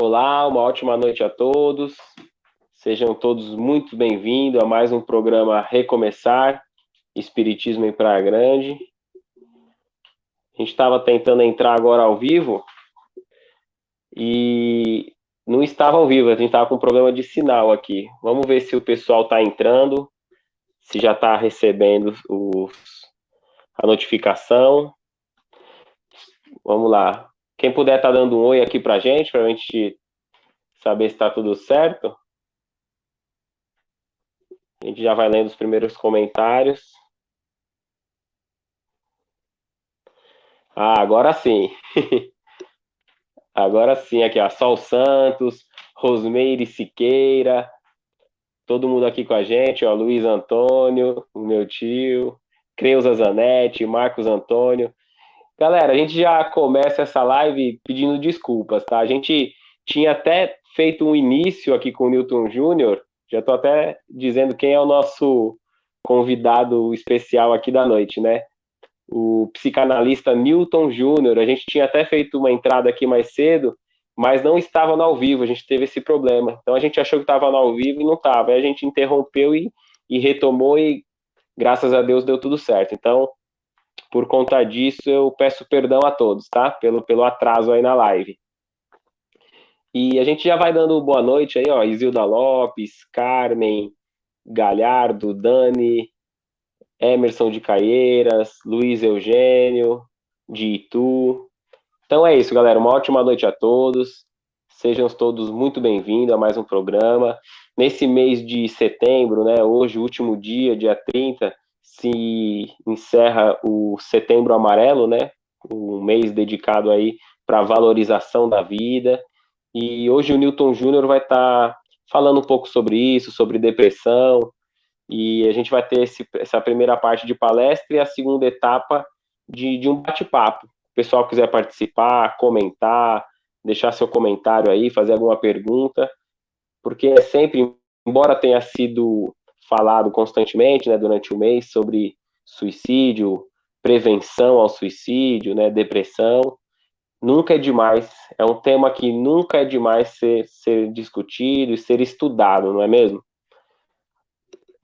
Olá, uma ótima noite a todos. Sejam todos muito bem-vindos a mais um programa Recomeçar, Espiritismo em Praia Grande. A gente estava tentando entrar agora ao vivo e não estava ao vivo, a gente estava com um problema de sinal aqui. Vamos ver se o pessoal está entrando, se já está recebendo a notificação. Vamos lá. Quem puder estar dando um oi aqui para a gente saber se está tudo certo. A gente já vai lendo os primeiros comentários. Ah, agora sim. Agora sim, aqui, ó. Sol Santos, Rosmeire Siqueira, todo mundo aqui com a gente, ó. Luiz Antônio, o meu tio, Creuza Zanetti, Marcos Antônio. Galera, a gente já começa essa live pedindo desculpas, tá? A gente tinha até feito um início aqui com o Newton Júnior, já tô até dizendo quem é o nosso convidado especial aqui da noite, né? O psicanalista Newton Júnior. A gente tinha até feito uma entrada aqui mais cedo, mas não estava no ao vivo, a gente teve esse problema. Então a gente achou que estava no ao vivo e não estava. Aí a gente interrompeu e retomou e graças a Deus deu tudo certo. Então, por conta disso, eu peço perdão a todos, tá? Pelo atraso aí na live. E a gente já vai dando boa noite aí, ó. Isilda Lopes, Carmen, Galhardo, Dani, Emerson de Caieiras, Luiz Eugênio, de Itu. Então é isso, galera. Uma ótima noite a todos. Sejam todos muito bem-vindos a mais um programa. Nesse mês de setembro, né, hoje, o último dia, dia 30, se encerra o Setembro Amarelo, né, um mês dedicado aí para a valorização da vida. E hoje o Newton Júnior vai estar falando um pouco sobre isso, sobre depressão, e a gente vai ter essa primeira parte de palestra e a segunda etapa de um bate-papo. O pessoal quiser participar, comentar, deixar seu comentário aí, fazer alguma pergunta, porque é sempre, embora tenha sido falado constantemente, né, durante o mês sobre suicídio, prevenção ao suicídio, né, depressão, nunca é demais. É um tema que nunca é demais ser discutido e ser estudado, não é mesmo?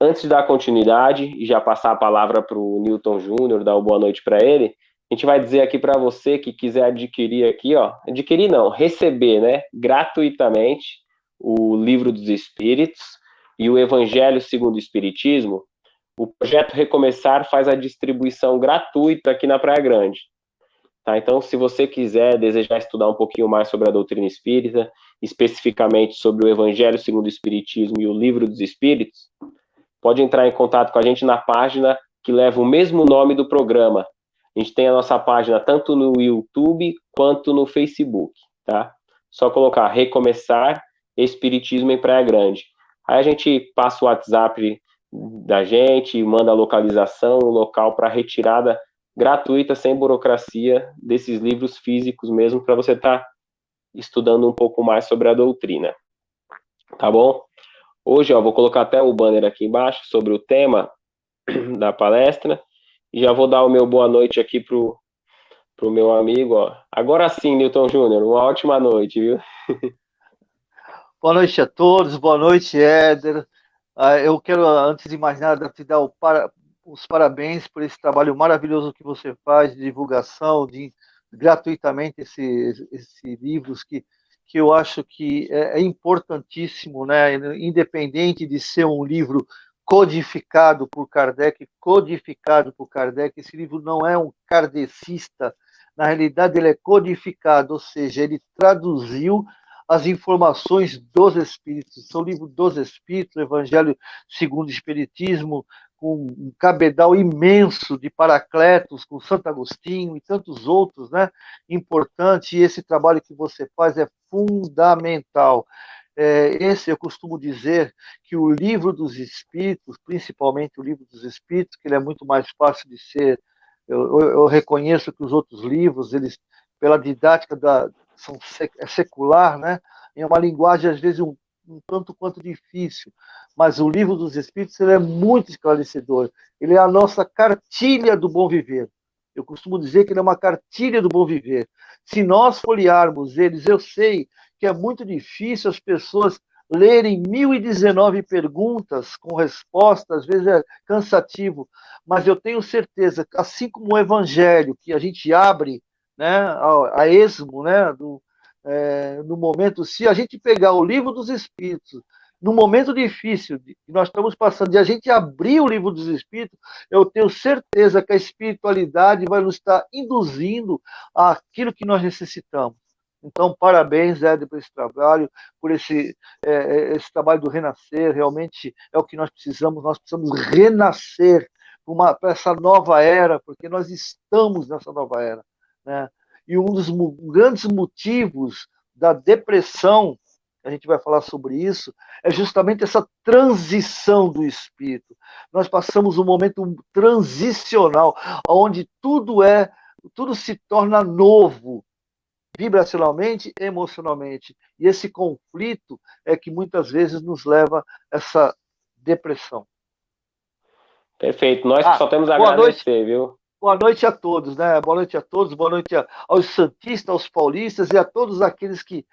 Antes de dar continuidade e já passar a palavra para o Newton Júnior, dar uma boa noite para ele, a gente vai dizer aqui para você que quiser adquirir aqui, ó, adquirir não, receber, né, gratuitamente o Livro dos Espíritos e o Evangelho segundo o Espiritismo. O projeto Recomeçar faz a distribuição gratuita aqui na Praia Grande. Tá? Então, se você quiser, desejar estudar um pouquinho mais sobre a doutrina espírita, especificamente sobre o Evangelho segundo o Espiritismo e o Livro dos Espíritos, pode entrar em contato com a gente na página que leva o mesmo nome do programa. A gente tem a nossa página tanto no YouTube quanto no Facebook, tá? Só colocar Recomeçar Espiritismo em Praia Grande. Aí a gente passa o WhatsApp da gente, manda a localização, o local para retirada gratuita, sem burocracia, desses livros físicos mesmo, para você estar estudando um pouco mais sobre a doutrina. Tá bom? Hoje, ó, vou colocar até o banner aqui embaixo sobre o tema da palestra e já vou dar o meu boa noite aqui pro meu amigo, ó. Agora sim, Newton Júnior, uma ótima noite, viu? Boa noite a todos, boa noite, Éder. Eu quero, antes de mais nada, te dar os parabéns por esse trabalho maravilhoso que você faz de divulgação, de gratuitamente esses livros que eu acho que é importantíssimo, né? Independente de ser um livro codificado por Kardec, esse livro não é um kardecista, na realidade ele é codificado, ou seja, ele traduziu as informações dos Espíritos. São livros dos Espíritos, o Evangelho segundo o Espiritismo, com um cabedal imenso de Paracletos, com Santo Agostinho e tantos outros, né? Importante, e esse trabalho que você faz é fundamental. Eu costumo dizer que o livro dos Espíritos, principalmente o livro dos Espíritos, que ele é muito mais fácil de ser, eu reconheço que os outros livros, eles, pela didática é secular, né? É uma linguagem, às vezes, um tanto quanto difícil, mas o livro dos Espíritos ele é muito esclarecedor. Ele é a nossa cartilha do bom viver. Eu costumo dizer que ele é uma cartilha do bom viver. Se nós folhearmos eles, eu sei porque é muito difícil as pessoas lerem 1019 perguntas com respostas, às vezes é cansativo, mas eu tenho certeza que, assim como o Evangelho, que a gente abre, né, a esmo, né, no momento, se a gente pegar o livro dos Espíritos, no momento difícil que nós estamos passando, e a gente abrir o livro dos Espíritos, eu tenho certeza que a espiritualidade vai nos estar induzindo àquilo que nós necessitamos. Então, parabéns, Éder, por esse trabalho, por esse trabalho do renascer. Realmente é o que nós precisamos renascer para essa nova era, porque nós estamos nessa nova era, né? E um dos grandes motivos da depressão, a gente vai falar sobre isso, é justamente essa transição do espírito. Nós passamos um momento transicional, onde tudo se torna novo, vibracionalmente, emocionalmente. E esse conflito é que muitas vezes nos leva a essa depressão. Perfeito. Nós que só temos a boa agradecer, noite. viu? Boa noite a todos, né? Boa noite a todos, boa noite aos santistas, aos paulistas e a todos aqueles que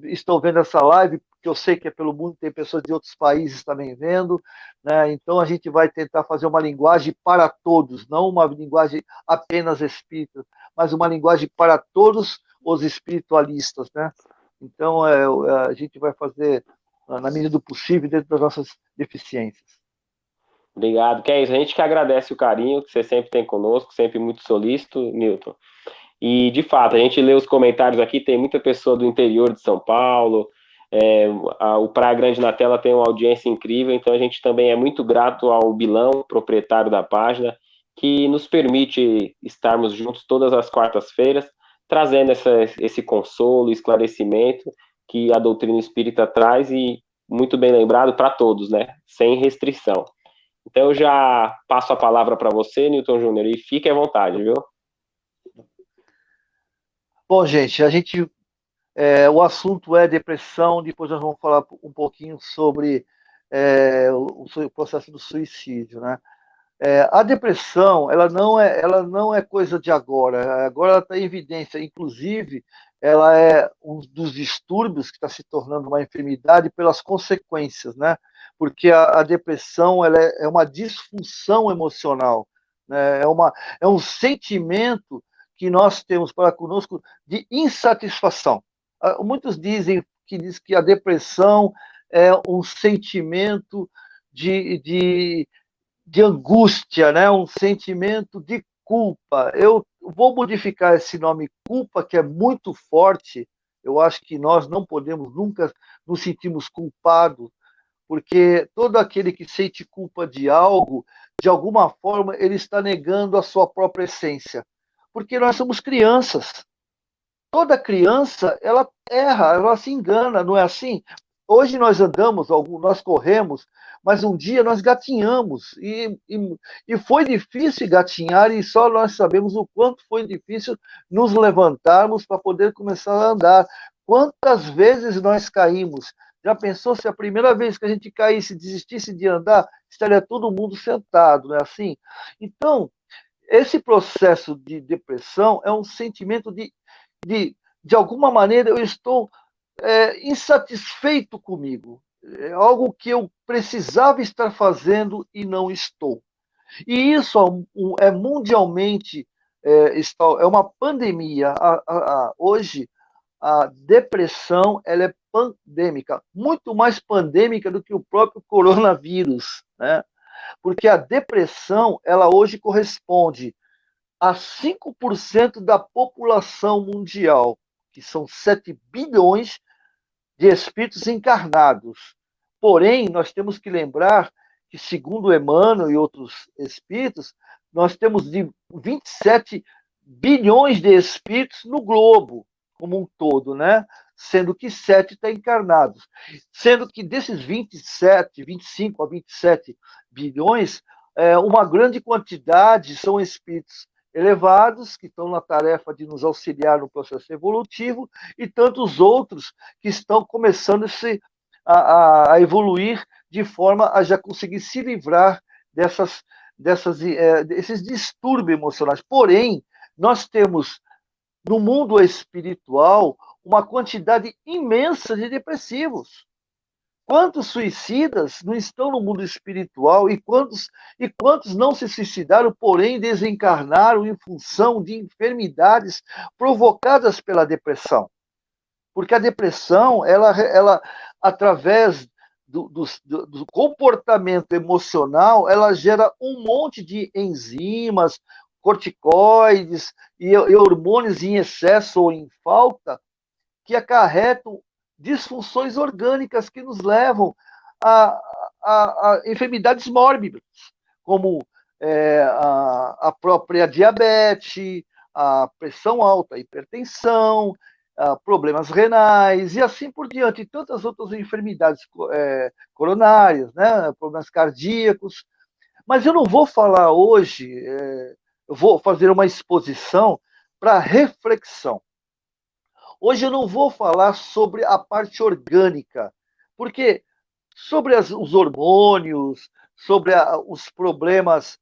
estão vendo essa live, que eu sei que é pelo mundo, tem pessoas de outros países também vendo, né? Então a gente vai tentar fazer uma linguagem para todos, não uma linguagem apenas espírita, mas uma linguagem para todos os espiritualistas, né? Então a gente vai fazer na medida do possível dentro das nossas deficiências. Obrigado. Que é isso, a gente que agradece o carinho que você sempre tem conosco, sempre muito solícito, Newton. E, de fato, a gente lê os comentários aqui, tem muita pessoa do interior de São Paulo, o Praia Grande na Tela tem uma audiência incrível, então a gente também é muito grato ao Bilão, proprietário da página, que nos permite estarmos juntos todas as quartas-feiras, trazendo esse consolo, esclarecimento que a doutrina espírita traz e, muito bem lembrado, para todos, né? Sem restrição. Então, eu já passo a palavra para você, Newton Júnior, e fique à vontade, viu? Bom, gente, o assunto é depressão, depois nós vamos falar um pouquinho sobre o processo do suicídio, né? A depressão, ela não é coisa de agora ela está em evidência, inclusive, ela é um dos distúrbios que está se tornando uma enfermidade pelas consequências, né? Porque a depressão ela é uma disfunção emocional, né? É um sentimento que nós temos para conosco de insatisfação. Muitos dizem que a depressão é um sentimento de angústia, né? Um sentimento de culpa. Eu vou modificar esse nome culpa, que é muito forte. Eu acho que nós não podemos nunca nos sentirmos culpados, porque todo aquele que sente culpa de algo, de alguma forma, ele está negando a sua própria essência. Porque nós somos crianças. Toda criança, ela erra, ela se engana, não é assim? Hoje nós andamos, nós corremos, mas um dia nós gatinhamos, e foi difícil gatinhar, e só nós sabemos o quanto foi difícil nos levantarmos para poder começar a andar. Quantas vezes nós caímos? Já pensou se a primeira vez que a gente caísse, desistisse de andar, estaria todo mundo sentado, não é assim? Então, esse processo de depressão é um sentimento de alguma maneira, eu estou insatisfeito comigo. É algo que eu precisava estar fazendo e não estou. E isso é mundialmente, é uma pandemia. Hoje, a depressão ela é pandêmica, muito mais pandêmica do que o próprio coronavírus, né? Porque a depressão, ela hoje corresponde a 5% da população mundial, que são 7 bilhões de espíritos encarnados. Porém, nós temos que lembrar que, segundo Emmanuel e outros espíritos, nós temos de 27 bilhões de espíritos no globo, como um todo, né? Sendo que 7 estão encarnados. Sendo que desses 27, 25 a 27 bilhões, uma grande quantidade são espíritos elevados, que estão na tarefa de nos auxiliar no processo evolutivo, e tantos outros que estão começando a evoluir de forma a já conseguir se livrar desses distúrbios emocionais. Porém, nós temos no mundo espiritual uma quantidade imensa de depressivos. Quantos suicidas não estão no mundo espiritual e quantos não se suicidaram, porém desencarnaram em função de enfermidades provocadas pela depressão? Porque a depressão, ela através do comportamento emocional, ela gera um monte de enzimas, corticoides e hormônios em excesso ou em falta que acarretam disfunções orgânicas que nos levam a enfermidades mórbidas, como a própria diabetes, a pressão alta, a hipertensão, problemas renais e assim por diante, e tantas outras enfermidades coronárias, né, problemas cardíacos. Mas eu não vou falar hoje, eu vou fazer uma exposição para reflexão. Hoje eu não vou falar sobre a parte orgânica, porque sobre os hormônios, sobre os problemas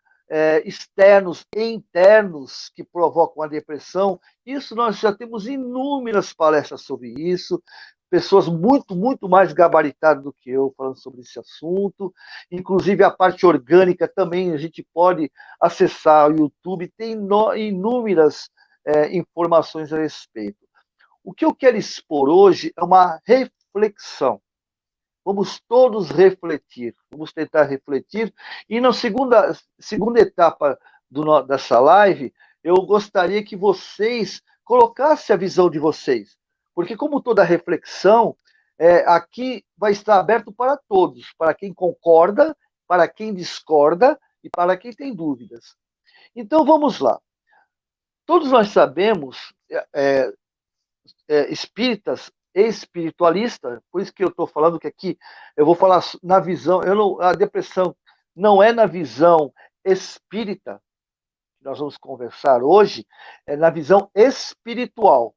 externos e internos que provocam a depressão, isso nós já temos inúmeras palestras sobre isso, pessoas muito, muito mais gabaritadas do que eu falando sobre esse assunto, inclusive a parte orgânica também a gente pode acessar o YouTube, tem inúmeras informações a respeito. O que eu quero expor hoje é uma reflexão. Vamos todos refletir, vamos tentar refletir. E na segunda etapa dessa live, eu gostaria que vocês colocassem a visão de vocês. Porque, como toda reflexão, aqui vai estar aberto para todos, para quem concorda, para quem discorda e para quem tem dúvidas. Então, vamos lá. Todos nós sabemos, espíritas e espiritualistas, por isso que eu estou falando que aqui eu vou falar na visão, a depressão não é na visão espírita, que nós vamos conversar hoje, é na visão espiritual.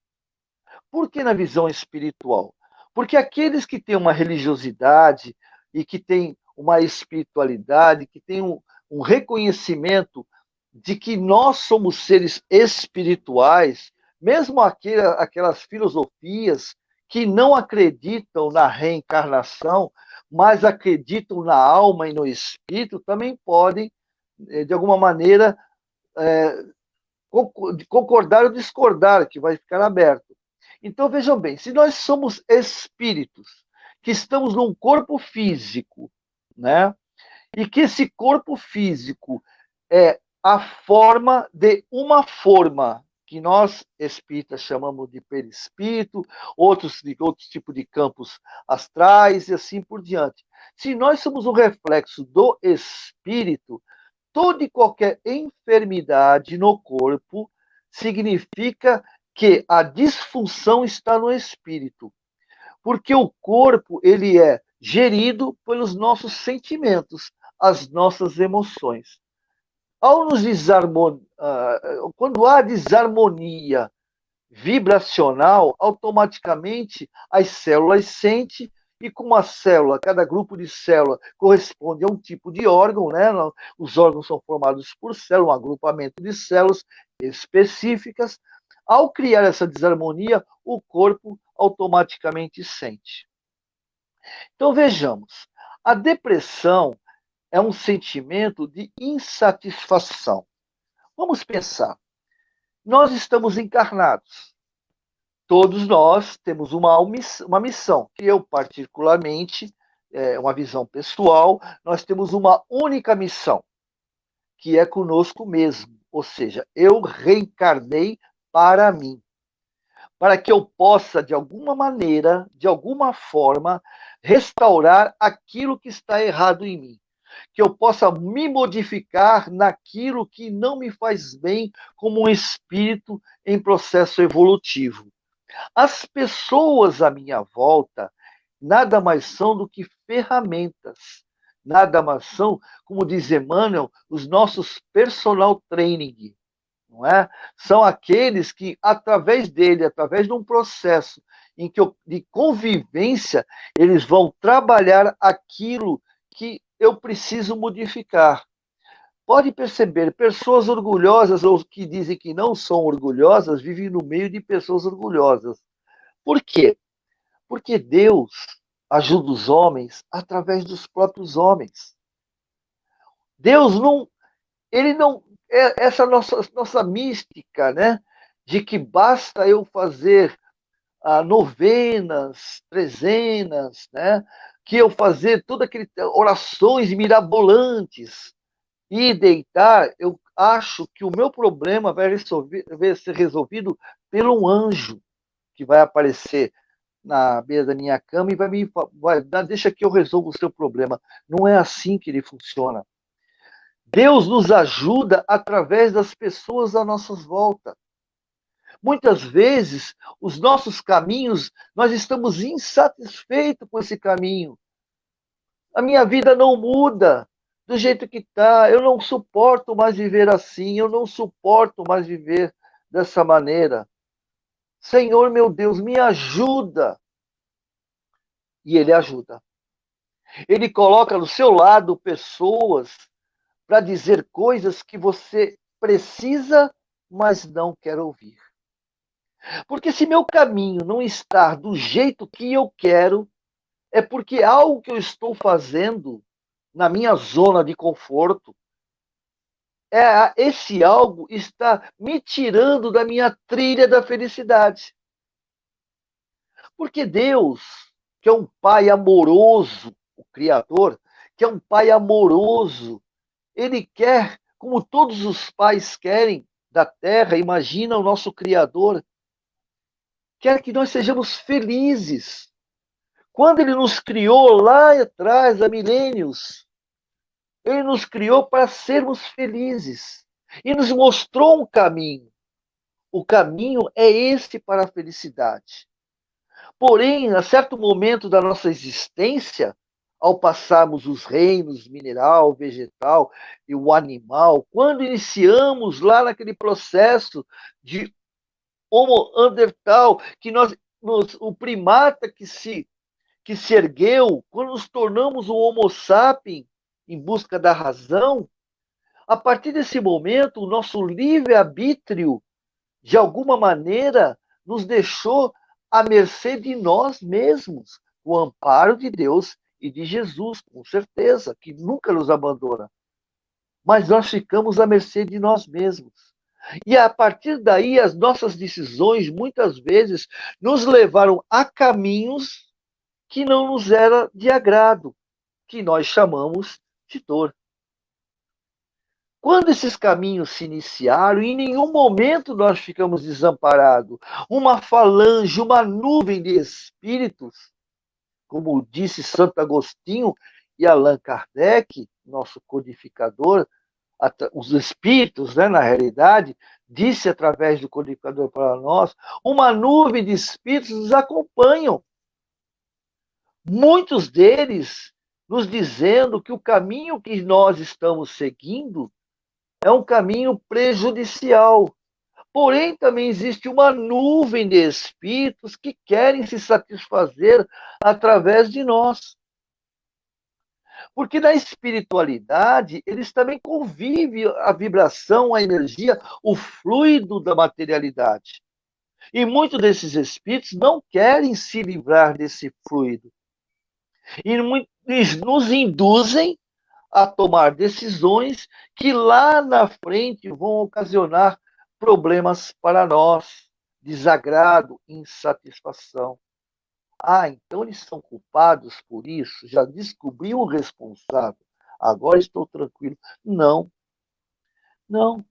Por que na visão espiritual? Porque aqueles que têm uma religiosidade e que têm uma espiritualidade, que têm um reconhecimento de que nós somos seres espirituais, mesmo aquelas filosofias que não acreditam na reencarnação, mas acreditam na alma e no espírito, também podem, de alguma maneira, concordar ou discordar, que vai ficar aberto. Então, vejam bem, se nós somos espíritos, que estamos num corpo físico, né? E que esse corpo físico é a forma de uma forma, que nós espíritas chamamos de perispírito, outros tipos de campos astrais e assim por diante. Se nós somos um reflexo do espírito, toda e qualquer enfermidade no corpo significa que a disfunção está no espírito. Porque o corpo, ele é gerido pelos nossos sentimentos, as nossas emoções. Quando há desarmonia vibracional, automaticamente as células sentem, e como a célula, cada grupo de célula corresponde a um tipo de órgão, né? Os órgãos são formados por células, um agrupamento de células específicas. Ao criar essa desarmonia, o corpo automaticamente sente. Então vejamos, a depressão é um sentimento de insatisfação. Vamos pensar. Nós estamos encarnados. Todos nós temos uma missão, que eu, particularmente, uma visão pessoal, nós temos uma única missão, que é conosco mesmo. Ou seja, eu reencarnei para mim. Para que eu possa, de alguma maneira, de alguma forma, restaurar aquilo que está errado em mim. Que eu possa me modificar naquilo que não me faz bem como um espírito em processo evolutivo. As pessoas à minha volta nada mais são do que ferramentas. Nada mais são, como diz Emmanuel, os nossos personal training. Não é? São aqueles que, através dele, através de um processo de convivência, eles vão trabalhar aquilo que eu preciso modificar. Pode perceber, pessoas orgulhosas ou que dizem que não são orgulhosas vivem no meio de pessoas orgulhosas. Por quê? Porque Deus ajuda os homens através dos próprios homens. Deus não, ele não, essa nossa mística, né, de que basta eu fazer novenas, trezenas, né, que eu fazer todas aquelas orações mirabolantes e deitar, eu acho que o meu problema vai ser resolvido pelo um anjo que vai aparecer na beira da minha cama e deixa que eu resolva o seu problema. Não é assim que ele funciona. Deus nos ajuda através das pessoas à nossa volta. Muitas vezes, os nossos caminhos, nós estamos insatisfeitos com esse caminho. A minha vida não muda do jeito que está. Eu não suporto mais viver assim. Eu não suporto mais viver dessa maneira. Senhor, meu Deus, me ajuda. E Ele ajuda. Ele coloca do seu lado pessoas para dizer coisas que você precisa, mas não quer ouvir. Porque se meu caminho não está do jeito que eu quero, é porque algo que eu estou fazendo na minha zona de conforto, esse algo está me tirando da minha trilha da felicidade. Porque Deus, que é um Pai amoroso, o Criador, que é um Pai amoroso, Ele quer, como todos os pais querem da terra, imagina o nosso Criador, quer que nós sejamos felizes. Quando Ele nos criou lá atrás, há milênios, Ele nos criou para sermos felizes e nos mostrou um caminho. O caminho é esse para a felicidade. Porém, a certo momento da nossa existência, ao passarmos os reinos mineral, vegetal e o animal, quando iniciamos lá naquele processo de Homo Neandertal, que o primata que se ergueu, quando nos tornamos o Homo sapiens em busca da razão, a partir desse momento, o nosso livre-arbítrio, de alguma maneira, nos deixou à mercê de nós mesmos, o amparo de Deus e de Jesus, com certeza, que nunca nos abandona. Mas nós ficamos à mercê de nós mesmos. E a partir daí, as nossas decisões, muitas vezes, nos levaram a caminhos que não nos era de agrado, que nós chamamos de dor. Quando esses caminhos se iniciaram, em nenhum momento nós ficamos desamparados. Uma falange, uma nuvem de espíritos, como disse Santo Agostinho e Allan Kardec, nosso codificador, os espíritos, né, na realidade, disse através do codificador para nós, uma nuvem de espíritos nos acompanham. Muitos deles nos dizendo que o caminho que nós estamos seguindo é um caminho prejudicial. Porém, também existe uma nuvem de espíritos que querem se satisfazer através de nós. Porque na espiritualidade, eles também convivem a vibração, a energia, o fluido da materialidade. E muitos desses espíritos não querem se livrar desse fluido. E nos induzem a tomar decisões que lá na frente vão ocasionar problemas para nós, desagrado, insatisfação. Então eles são culpados por isso? Já descobri o responsável, agora estou tranquilo. Não, não.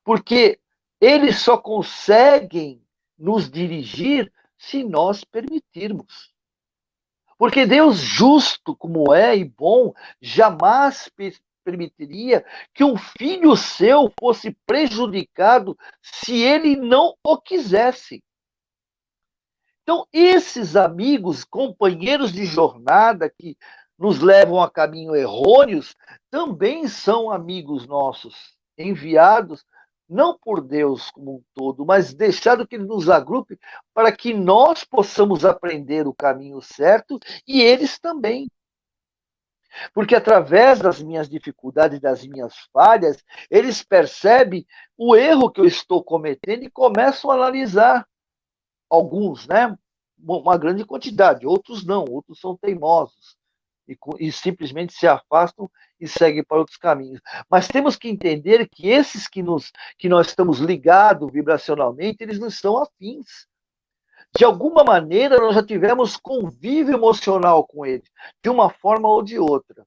Porque eles só conseguem nos dirigir se nós permitirmos. Porque Deus, justo como é e bom, jamais permitiria que um filho seu fosse prejudicado se ele não o quisesse. Então, esses amigos, companheiros de jornada que nos levam a caminhos errôneos, também são amigos nossos, enviados não por Deus como um todo, mas deixado que Ele nos agrupe para que nós possamos aprender o caminho certo e eles também. Porque através das minhas dificuldades, das minhas falhas, eles percebem o erro que eu estou cometendo e começam a analisar. Alguns, né? uma grande quantidade, outros não, outros são teimosos e simplesmente se afastam e seguem para outros caminhos. Mas temos que entender que esses que nós estamos ligados vibracionalmente, eles não são afins. De alguma maneira, nós já tivemos convívio emocional com eles, de uma forma ou de outra.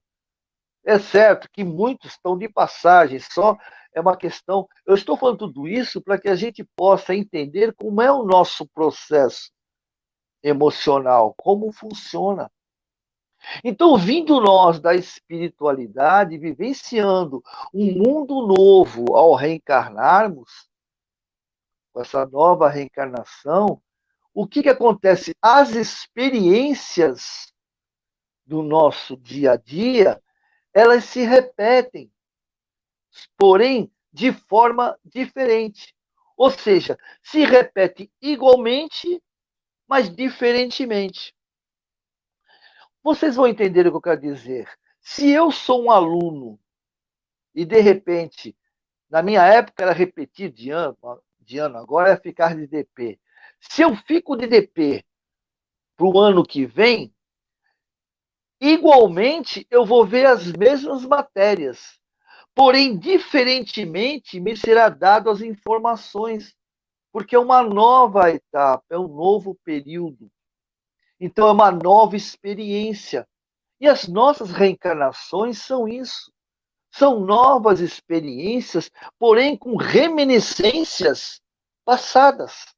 É certo que muitos estão de passagem, só é uma questão. Eu estou falando tudo isso para que a gente possa entender como é o nosso processo emocional, como funciona. Então, vindo nós da espiritualidade, vivenciando um mundo novo ao reencarnarmos, com essa nova reencarnação, o que acontece? As experiências do nosso dia a dia, elas se repetem, porém de forma diferente. Ou seja, se repete igualmente, mas diferentemente. Vocês vão entender o que eu quero dizer. Se eu sou um aluno e, de repente, na minha época era repetir de ano agora é ficar de DP. Se eu fico de DP para o ano que vem, igualmente eu vou ver as mesmas matérias. Porém, diferentemente, me será dado as informações, porque é uma nova etapa, é um novo período. Então, é uma nova experiência. E as nossas reencarnações são isso. São novas experiências, porém com reminiscências passadas.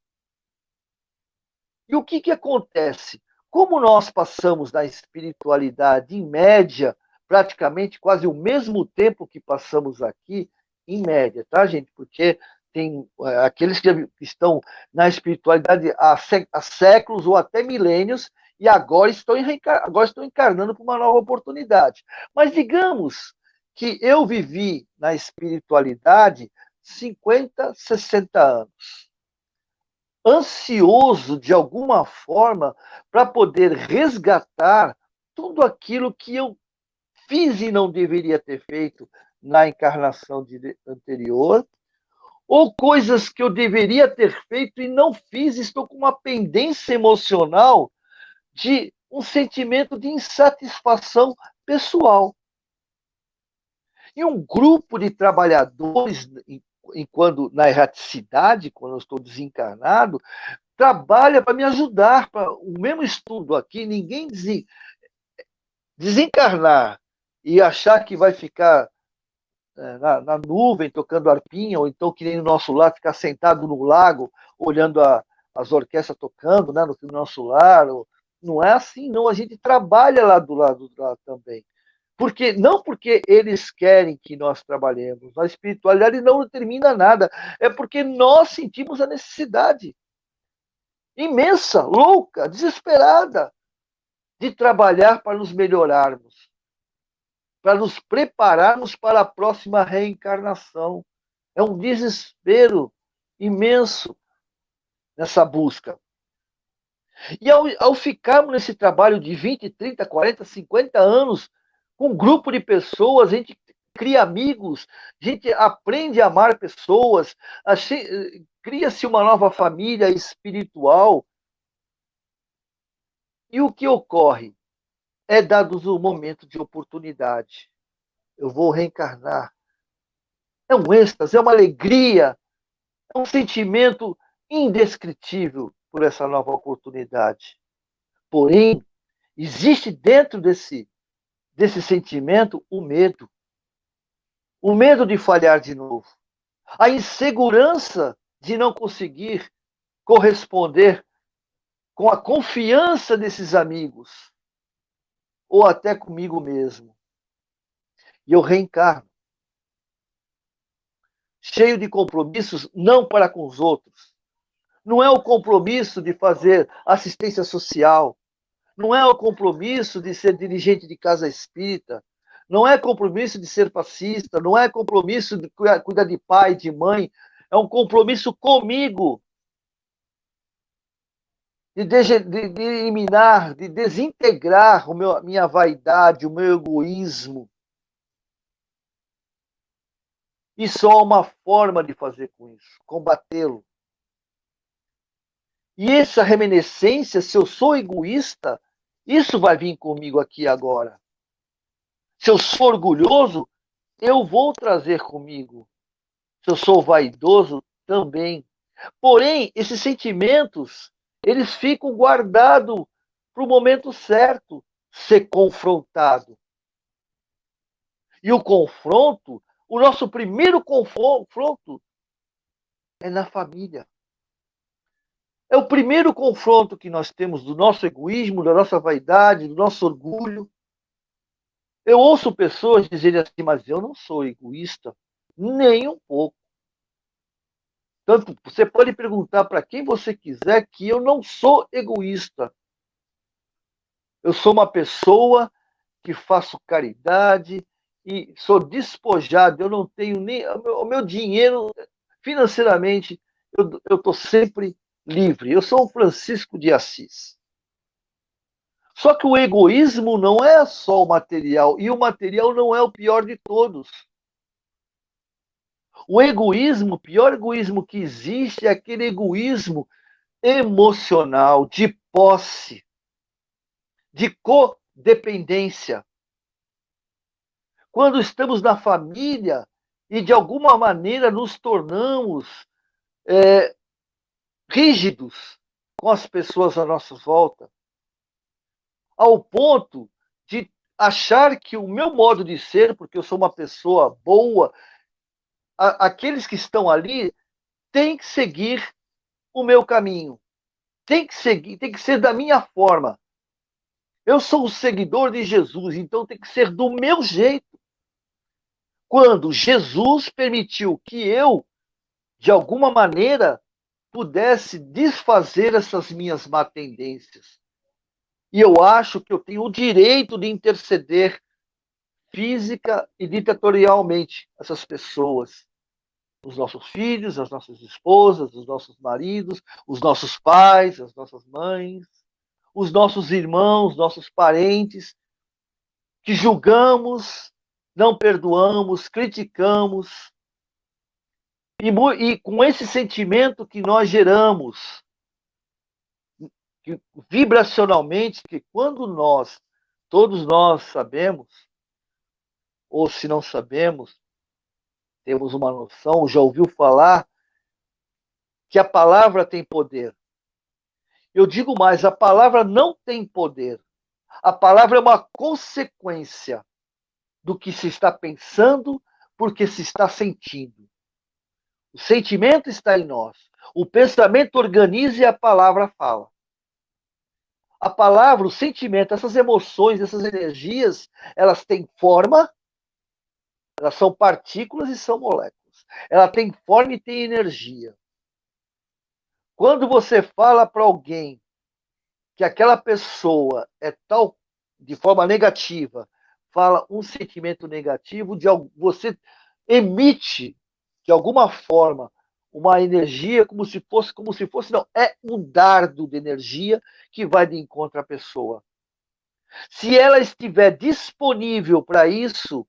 E o que acontece? Como nós passamos na espiritualidade, em média, praticamente quase o mesmo tempo que passamos aqui, em média, tá, gente? Porque tem aqueles que estão na espiritualidade há séculos ou até milênios e agora estão encarnando para uma nova oportunidade. Mas digamos que eu vivi na espiritualidade 50, 60 anos, ansioso de alguma forma para poder resgatar tudo aquilo que eu fiz e não deveria ter feito na encarnação anterior, ou coisas que eu deveria ter feito e não fiz, estou com uma pendência emocional de um sentimento de insatisfação pessoal. E um grupo de trabalhadores, quando na erraticidade, quando eu estou desencarnado, trabalha para me ajudar. O mesmo estudo aqui, ninguém desencarnar e achar que vai ficar na nuvem tocando arpinha, ou então que nem no nosso lar, ficar sentado no lago olhando as orquestras tocando, né, no nosso lar. Não é assim, não. A gente trabalha lá do lado lá também. Não porque eles querem que nós trabalhemos. A espiritualidade não determina nada. É porque nós sentimos a necessidade imensa, louca, desesperada de trabalhar para nos melhorarmos, para nos prepararmos para a próxima reencarnação. É um desespero imenso nessa busca. E ao ficarmos nesse trabalho de 20, 30, 40, 50 anos, com um grupo de pessoas, a gente cria amigos, a gente aprende a amar pessoas, cria-se uma nova família espiritual. E o que ocorre? É dados o momento de oportunidade. Eu vou reencarnar. É um êxtase, é uma alegria, é um sentimento indescritível por essa nova oportunidade. Porém, existe dentro desse sentimento o medo. O medo de falhar de novo. A insegurança de não conseguir corresponder com a confiança desses amigos, ou até comigo mesmo. E eu reencarno, cheio de compromissos, não para com os outros. Não é o compromisso de fazer assistência social, não é o compromisso de ser dirigente de casa espírita, não é compromisso de ser fascista, não é compromisso de cuidar de pai, de mãe, é um compromisso comigo, de eliminar, de desintegrar a minha vaidade, o meu egoísmo. E só há uma forma de fazer com isso, combatê-lo. E essa reminiscência, se eu sou egoísta, isso vai vir comigo aqui agora. Se eu sou orgulhoso, eu vou trazer comigo. Se eu sou vaidoso, também. Porém, esses sentimentos, eles ficam guardados para o momento certo ser confrontado. E o confronto, o nosso primeiro confronto é na família. É o primeiro confronto que nós temos do nosso egoísmo, da nossa vaidade, do nosso orgulho. Eu ouço pessoas dizerem assim, mas eu não sou egoísta, nem um pouco. Tanto você pode perguntar para quem você quiser que eu não sou egoísta. Eu sou uma pessoa que faço caridade e sou despojado. Eu não tenho nem o meu dinheiro financeiramente. Eu estou sempre livre. Eu sou um Francisco de Assis. Só que o egoísmo não é só o material, e o material não é o pior de todos. O egoísmo, o pior egoísmo que existe é aquele egoísmo emocional, de posse, de codependência. Quando estamos na família e de alguma maneira nos tornamos rígidos com as pessoas à nossa volta, ao ponto de achar que o meu modo de ser, porque eu sou uma pessoa boa, aqueles que estão ali têm que seguir o meu caminho, tem que ser da minha forma. Eu sou o seguidor de Jesus, então tem que ser do meu jeito. Quando Jesus permitiu que eu, de alguma maneira, pudesse desfazer essas minhas má tendências. E eu acho que eu tenho o direito de interceder física e ditatorialmente essas pessoas. Os nossos filhos, as nossas esposas, os nossos maridos, os nossos pais, as nossas mães, os nossos irmãos, nossos parentes, que julgamos, não perdoamos, criticamos, e com esse sentimento que nós geramos, que, vibracionalmente, que quando nós, todos nós sabemos, ou se não sabemos, temos uma noção, já ouviu falar, que a palavra tem poder. Eu digo mais, a palavra não tem poder. A palavra é uma consequência do que se está pensando, porque se está sentindo. O sentimento está em nós. O pensamento organiza e a palavra fala. A palavra, o sentimento, essas emoções, essas energias, elas têm forma, elas são partículas e são moléculas. Ela tem forma e tem energia. Quando você fala para alguém que aquela pessoa é tal, de forma negativa, fala um sentimento negativo, você emite, de alguma forma, uma energia como se fosse, não, é um dardo de energia que vai de encontro à pessoa. Se ela estiver disponível para isso,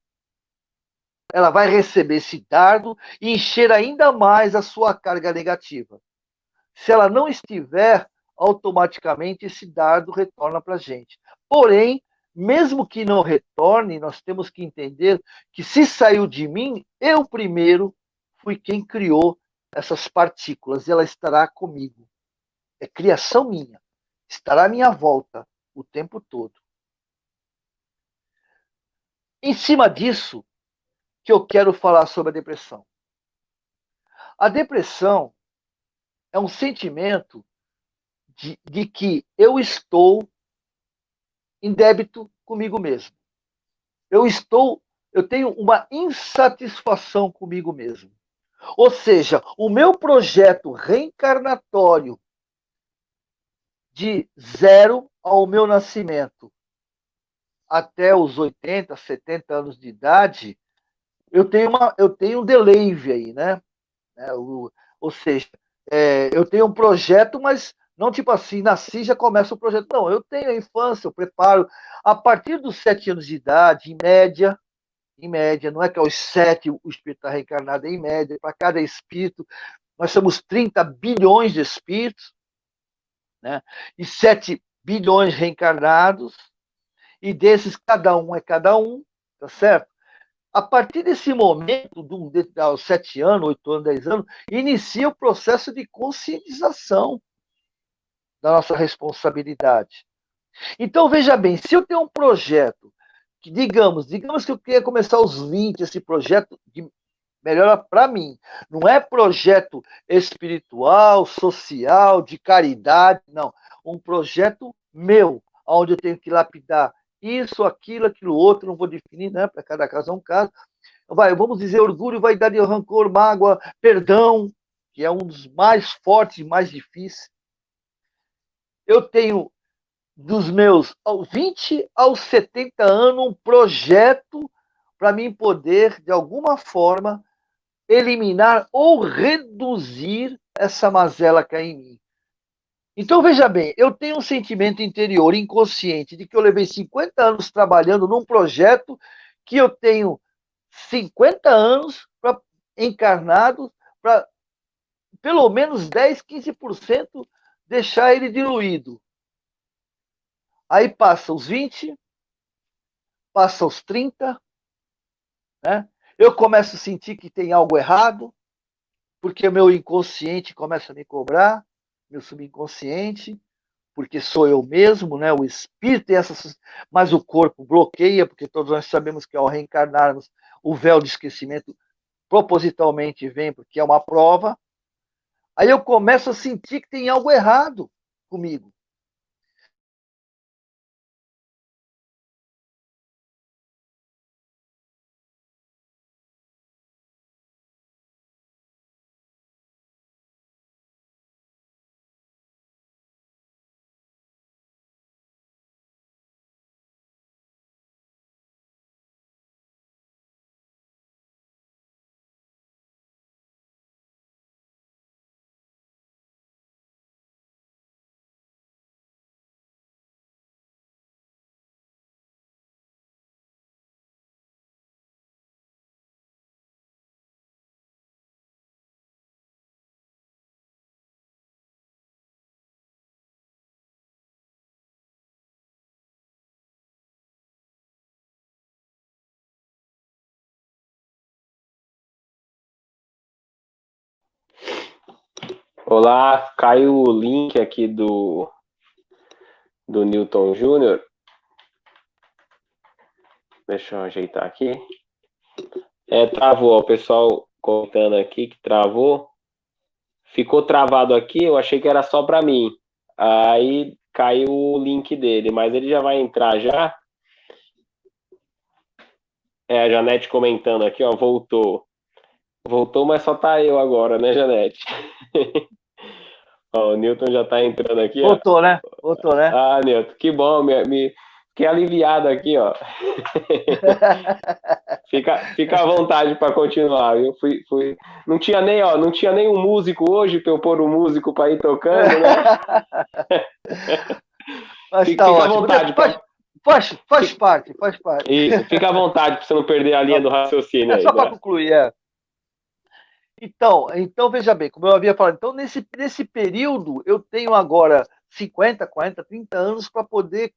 ela vai receber esse dardo e encher ainda mais a sua carga negativa. Se ela não estiver, automaticamente esse dardo retorna para a gente. Porém, mesmo que não retorne, nós temos que entender que se saiu de mim, eu primeiro fui quem criou essas partículas e ela estará comigo. É criação minha. Estará à minha volta o tempo todo. Em cima disso, que eu quero falar sobre a depressão. A depressão é um sentimento de que eu estou em débito comigo mesmo. Eu tenho uma insatisfação comigo mesmo. Ou seja, o meu projeto reencarnatório de zero ao meu nascimento até os 80, 70 anos de idade, eu tenho um delay aí, né? Ou seja, eu tenho um projeto, mas não tipo assim, nasci já começa o projeto. Não, eu tenho a infância, eu preparo. A partir dos 7 anos de idade, em média, não é que aos 7 o espírito está reencarnado, em média, para cada espírito, nós somos 30 bilhões de espíritos. né? E 7 bilhões reencarnados, e desses cada um é cada um, tá certo? A partir desse momento, aos 7 anos, 8 anos, 10 anos, inicia o processo de conscientização da nossa responsabilidade. Então, veja bem, se eu tenho um projeto, que digamos que eu queria começar aos 20, esse projeto de melhora para mim. Não é projeto espiritual, social, de caridade, não. Um projeto meu, onde eu tenho que lapidar isso, aquilo outro, não vou definir, né? Para cada caso é um caso. Vamos dizer, orgulho, vaidade, rancor, mágoa, perdão, que é um dos mais fortes e mais difíceis. Eu tenho, dos meus 20 aos 70 anos, um projeto para mim poder, de alguma forma, eliminar ou reduzir essa mazela que é em mim. Então, veja bem, eu tenho um sentimento interior inconsciente de que eu levei 50 anos trabalhando num projeto que eu tenho 50 anos encarnado para pelo menos 10, 15% deixar ele diluído. Aí passa os 20, passa os 30, né? Eu começo a sentir que tem algo errado, porque o meu inconsciente começa a me cobrar, meu subconsciente, porque sou eu mesmo, né? O espírito tem essa, mas o corpo bloqueia, porque todos nós sabemos que ao reencarnarmos, o véu de esquecimento propositalmente vem, porque é uma prova. Aí eu começo a sentir que tem algo errado comigo. Olá, caiu o link aqui do Newton Júnior. Deixa eu ajeitar aqui. Travou, o pessoal contando aqui que travou. Ficou travado aqui, eu achei que era só para mim. Aí caiu o link dele, mas ele já vai entrar já. A Janete comentando aqui, ó, voltou. Voltou, mas só tá eu agora, né, Janete? Ó, o Newton já tá entrando aqui, ó. Voltou, né? Voltou, né? Ah, Newton, que bom, fiquei aliviado aqui, ó. Fica à vontade para continuar. Eu fui. Não tinha nem um músico hoje para eu pôr um músico para ir tocando, né? Mas fica tá à ótimo. vontade. Faz parte. Isso, fica à vontade para você não perder a linha do raciocínio aí. Só para concluir, Então, veja bem, como eu havia falado, então nesse período eu tenho agora 50, 40, 30 anos para poder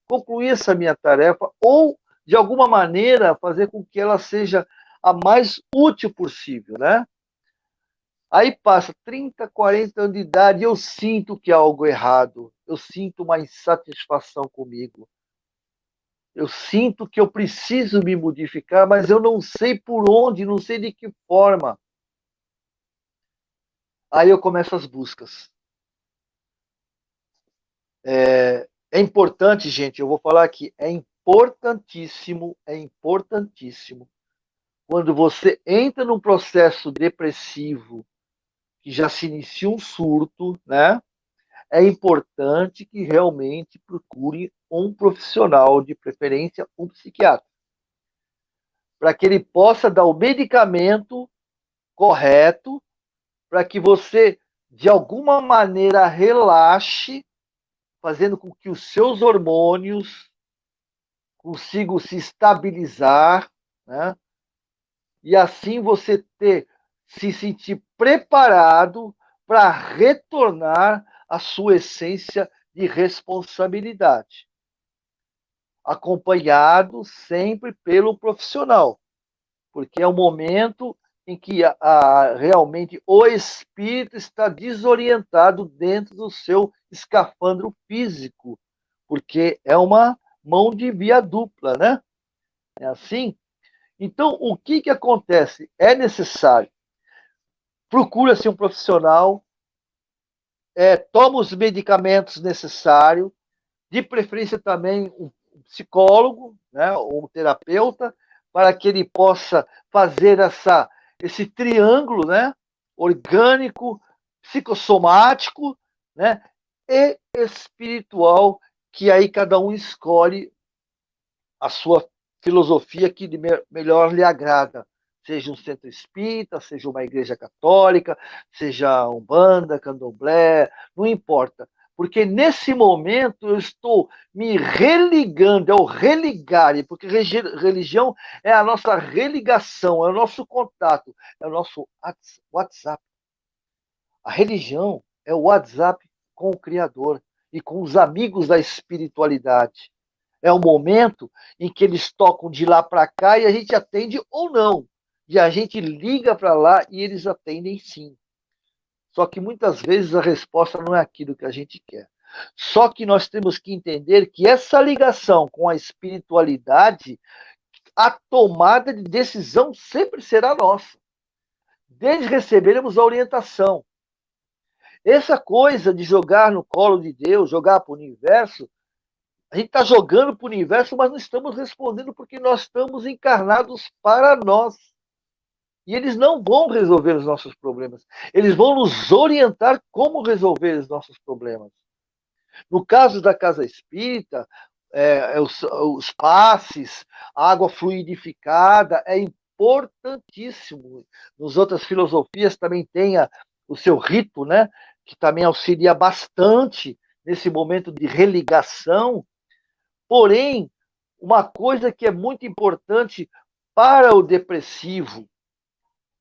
concluir essa minha tarefa ou, de alguma maneira, fazer com que ela seja a mais útil possível, né? Aí passa 30, 40 anos de idade e eu sinto que há algo errado, eu sinto uma insatisfação comigo. Eu sinto que eu preciso me modificar, mas eu não sei por onde, não sei de que forma. Aí eu começo as buscas. É importante, gente, eu vou falar aqui, é importantíssimo, quando você entra num processo depressivo, que já se inicia um surto, né? É importante que realmente procure um profissional, de preferência um psiquiatra, para que ele possa dar o medicamento correto, para que você, de alguma maneira, relaxe, fazendo com que os seus hormônios consigam se estabilizar, né? E assim você se sentir preparado para retornar a sua essência de responsabilidade, acompanhado sempre pelo profissional, porque é o momento em que realmente o espírito está desorientado dentro do seu escafandro físico, porque é uma mão de via dupla, né? É assim? Então, o que acontece? É necessário. Procura-se um profissional, toma os medicamentos necessários, de preferência também um psicólogo, né, ou um terapeuta, para que ele possa fazer esse triângulo, né, orgânico, psicossomático, né, e espiritual, que aí cada um escolhe a sua filosofia que melhor lhe agrada. Seja um centro espírita, seja uma igreja católica, seja umbanda, candomblé, não importa. Porque nesse momento eu estou me religando, é o religar, porque religião é a nossa religação, é o nosso contato, é o nosso WhatsApp. A religião é o WhatsApp com o Criador e com os amigos da espiritualidade. É o momento em que eles tocam de lá para cá e a gente atende ou não. E a gente liga para lá e eles atendem sim. Só que muitas vezes a resposta não é aquilo que a gente quer. Só que nós temos que entender que essa ligação com a espiritualidade, a tomada de decisão sempre será nossa. Desde recebermos a orientação. Essa coisa de jogar no colo de Deus, jogar para o universo, a gente está jogando para o universo, mas não estamos respondendo porque nós estamos encarnados para nós. E eles não vão resolver os nossos problemas. Eles vão nos orientar como resolver os nossos problemas. No caso da casa espírita, os passes, a água fluidificada, é importantíssimo. Nas outras filosofias também tem o seu rito, né, que também auxilia bastante nesse momento de religação. Porém, uma coisa que é muito importante para o depressivo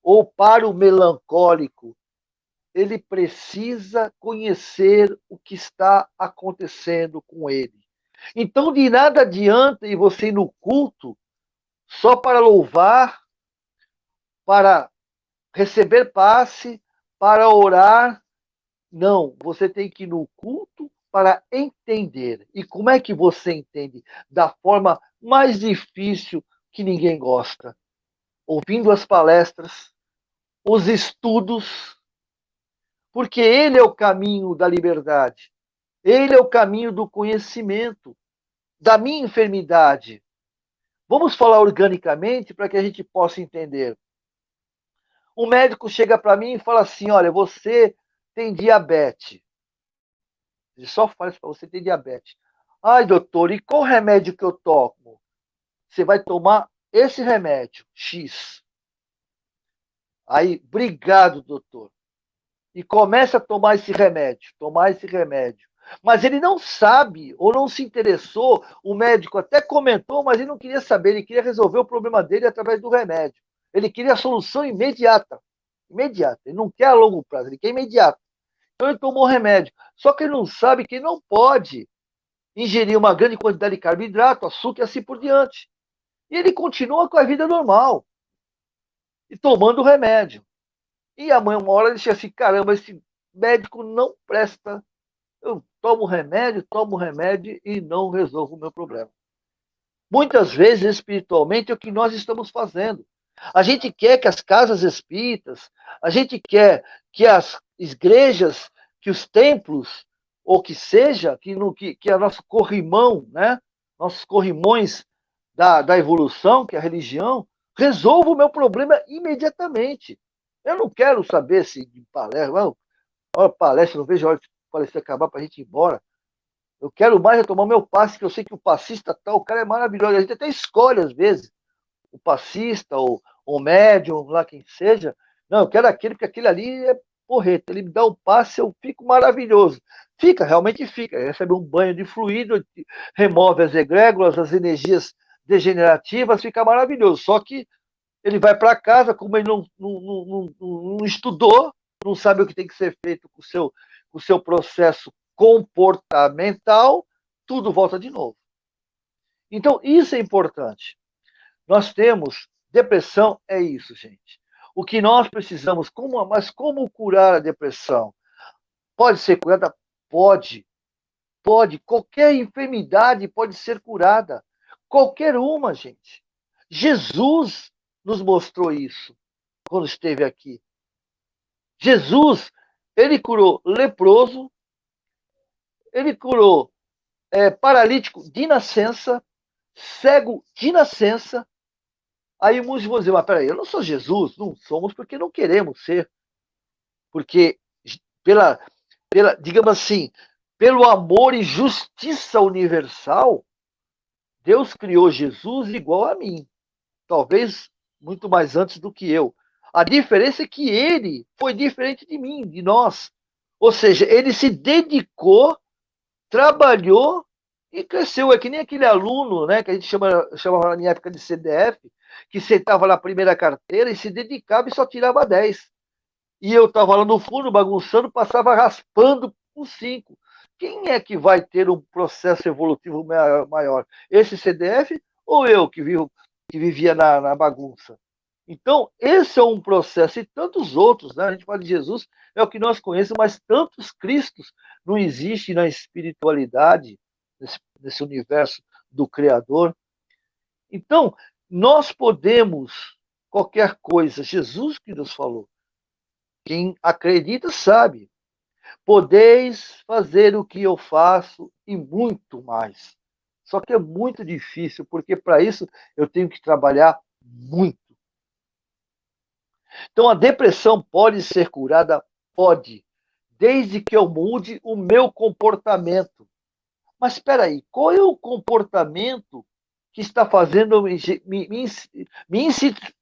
ou para o melancólico, ele precisa conhecer o que está acontecendo com ele. Então, de nada adianta ir você ir no culto só para louvar, para receber passe, para orar. Não, você tem que ir no culto para entender. E como é que você entende? Da forma mais difícil que ninguém gosta. Ouvindo as palestras, os estudos, porque ele é o caminho da liberdade. Ele é o caminho do conhecimento, da minha enfermidade. Vamos falar organicamente para que a gente possa entender. Um médico chega para mim e fala assim: olha, você tem diabetes. Ele só fala isso para você ter diabetes. Ai, doutor, e qual remédio que eu tomo? Você vai tomar esse remédio, X. Aí, obrigado, doutor. E começa a tomar esse remédio, Mas ele não sabe ou não se interessou, o médico até comentou, mas ele não queria saber, ele queria resolver o problema dele através do remédio. Ele queria a solução imediata. Imediata. Ele não quer a longo prazo, ele quer imediato. Então ele tomou remédio. Só que ele não sabe que ele não pode ingerir uma grande quantidade de carboidrato, açúcar e assim por diante. E ele continua com a vida normal. E tomando o remédio. E amanhã, uma hora, ele chega assim: caramba, esse médico não presta. Eu tomo remédio e não resolvo o meu problema. Muitas vezes, espiritualmente, é o que nós estamos fazendo. A gente quer que as casas espíritas, a gente quer que as igrejas, que os templos, ou que seja, que a nosso corrimão, né? Nossos corrimões da evolução, que é a religião, resolva o meu problema imediatamente. Eu não quero saber se de palestra, palestra, não vejo a hora de palestra acabar para a gente ir embora. Eu quero mais tomar meu passe, que eu sei que o passista tal, o cara é maravilhoso. A gente até escolhe, às vezes, o passista, ou o médium, lá quem seja. Não, eu quero aquele, porque aquele ali é porreta. Ele me dá um passe, eu fico maravilhoso. Fica, realmente fica. Recebe um banho de fluido, remove as egrégoras, as energias degenerativas, fica maravilhoso. Só que ele vai para casa, como ele não estudou, não sabe o que tem que ser feito com com o seu processo comportamental, tudo volta de novo. Então, isso é importante. Nós temos depressão, é isso, gente. O que nós precisamos, mas como curar a depressão? Pode ser curada? Pode. Pode. Qualquer enfermidade pode ser curada. Qualquer uma, gente. Jesus nos mostrou isso quando esteve aqui. Jesus, ele curou leproso, ele curou paralítico de nascença, cego de nascença. Aí muitos vão dizer, mas peraí, eu não sou Jesus. Não somos porque não queremos ser. Porque digamos assim, pelo amor e justiça universal, Deus criou Jesus igual a mim. Talvez muito mais antes do que eu. A diferença é que ele foi diferente de mim, de nós. Ou seja, ele se dedicou, trabalhou e cresceu. É que nem aquele aluno, né, que a gente chamava na minha época de CDF, que sentava na primeira carteira e se dedicava e só tirava 10. E eu estava lá no fundo, bagunçando, passava raspando com 5. Quem é que vai ter um processo evolutivo maior? Esse CDF ou eu que vivia na bagunça? Então, esse é um processo, e tantos outros, né? A gente fala de Jesus, é o que nós conhecemos, mas tantos Cristos não existem na espiritualidade, nesse universo do Criador. Então, nós podemos qualquer coisa, Jesus que nos falou. Quem acredita sabe. Podeis fazer o que eu faço e muito mais. Só que é muito difícil, porque para isso eu tenho que trabalhar muito. Então a depressão pode ser curada? Pode, desde que eu mude o meu comportamento. Mas espera aí, qual é o comportamento que está fazendo me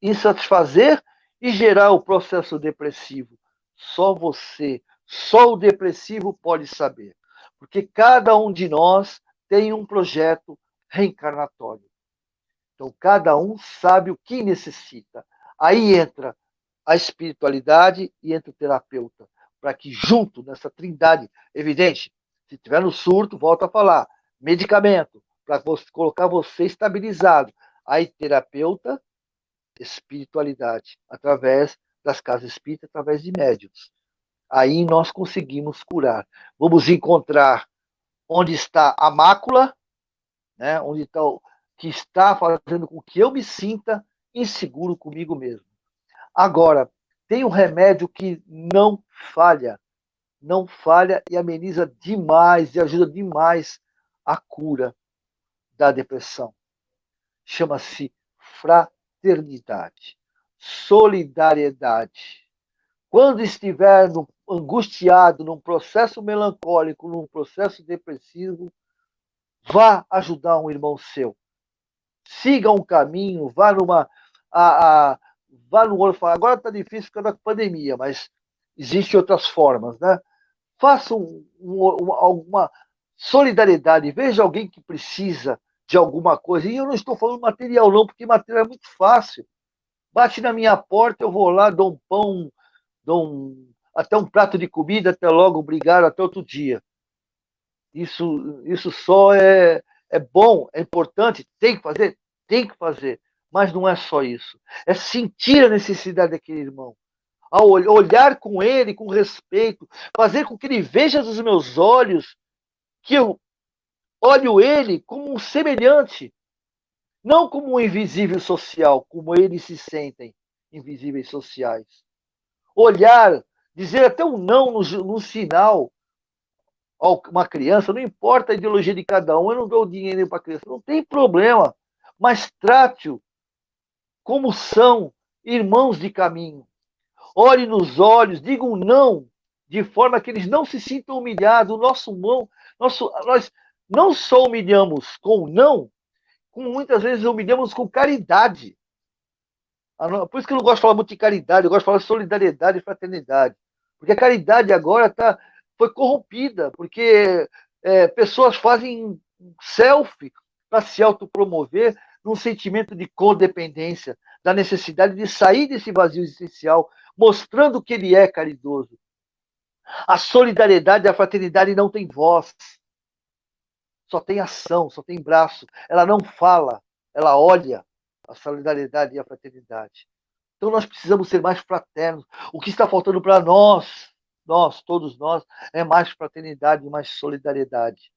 insatisfazer e gerar o processo depressivo? Só você, só o depressivo pode saber. Porque cada um de nós tem um projeto reencarnatório. Então, cada um sabe o que necessita. Aí entra a espiritualidade e entra o terapeuta. Para que junto, nessa trindade, evidente, se tiver no surto, volta a falar, medicamento, para colocar você estabilizado. Aí, terapeuta, espiritualidade, através das casas espíritas, através de médiuns. Aí nós conseguimos curar. Vamos encontrar onde está a mácula, né? Onde está o que está fazendo com que eu me sinta inseguro comigo mesmo. Agora, tem um remédio que não falha e ameniza demais e ajuda demais a cura da depressão. Chama-se fraternidade, solidariedade. Quando estiver angustiado, num processo melancólico, num processo depressivo, vá ajudar um irmão seu. Siga um caminho, vá no orfanato. Agora está difícil por causa da pandemia, mas existem outras formas, né? Faça alguma solidariedade, veja alguém que precisa de alguma coisa. E eu não estou falando material não, porque material é muito fácil. Bate na minha porta, eu vou lá, dou um pão, até um prato de comida, até logo, obrigado, até outro dia. Isso só é bom, é importante, tem que fazer? Tem que fazer. Mas não é só isso. É sentir a necessidade daquele irmão. Ao olhar com ele, com respeito, fazer com que ele veja dos meus olhos que eu olho ele como um semelhante, não como um invisível social, como eles se sentem invisíveis sociais. Olhar, dizer até um não no sinal a uma criança, não importa a ideologia de cada um, eu não dou dinheiro para a criança, não tem problema, mas trate-o como são irmãos de caminho. Olhe nos olhos, diga um não, de forma que eles não se sintam humilhados. Nós não só humilhamos com o não, como muitas vezes humilhamos com caridade. Por isso que eu não gosto de falar muito de caridade, eu gosto de falar de solidariedade e fraternidade. Porque a caridade agora foi corrompida, porque pessoas fazem selfie para se autopromover num sentimento de codependência, da necessidade de sair desse vazio existencial, mostrando que ele é caridoso. A solidariedade e a fraternidade não tem voz, só tem ação, só tem braço. Ela não fala, ela olha. A solidariedade e a fraternidade. Então nós precisamos ser mais fraternos. O que está faltando para todos nós, é mais fraternidade e mais solidariedade.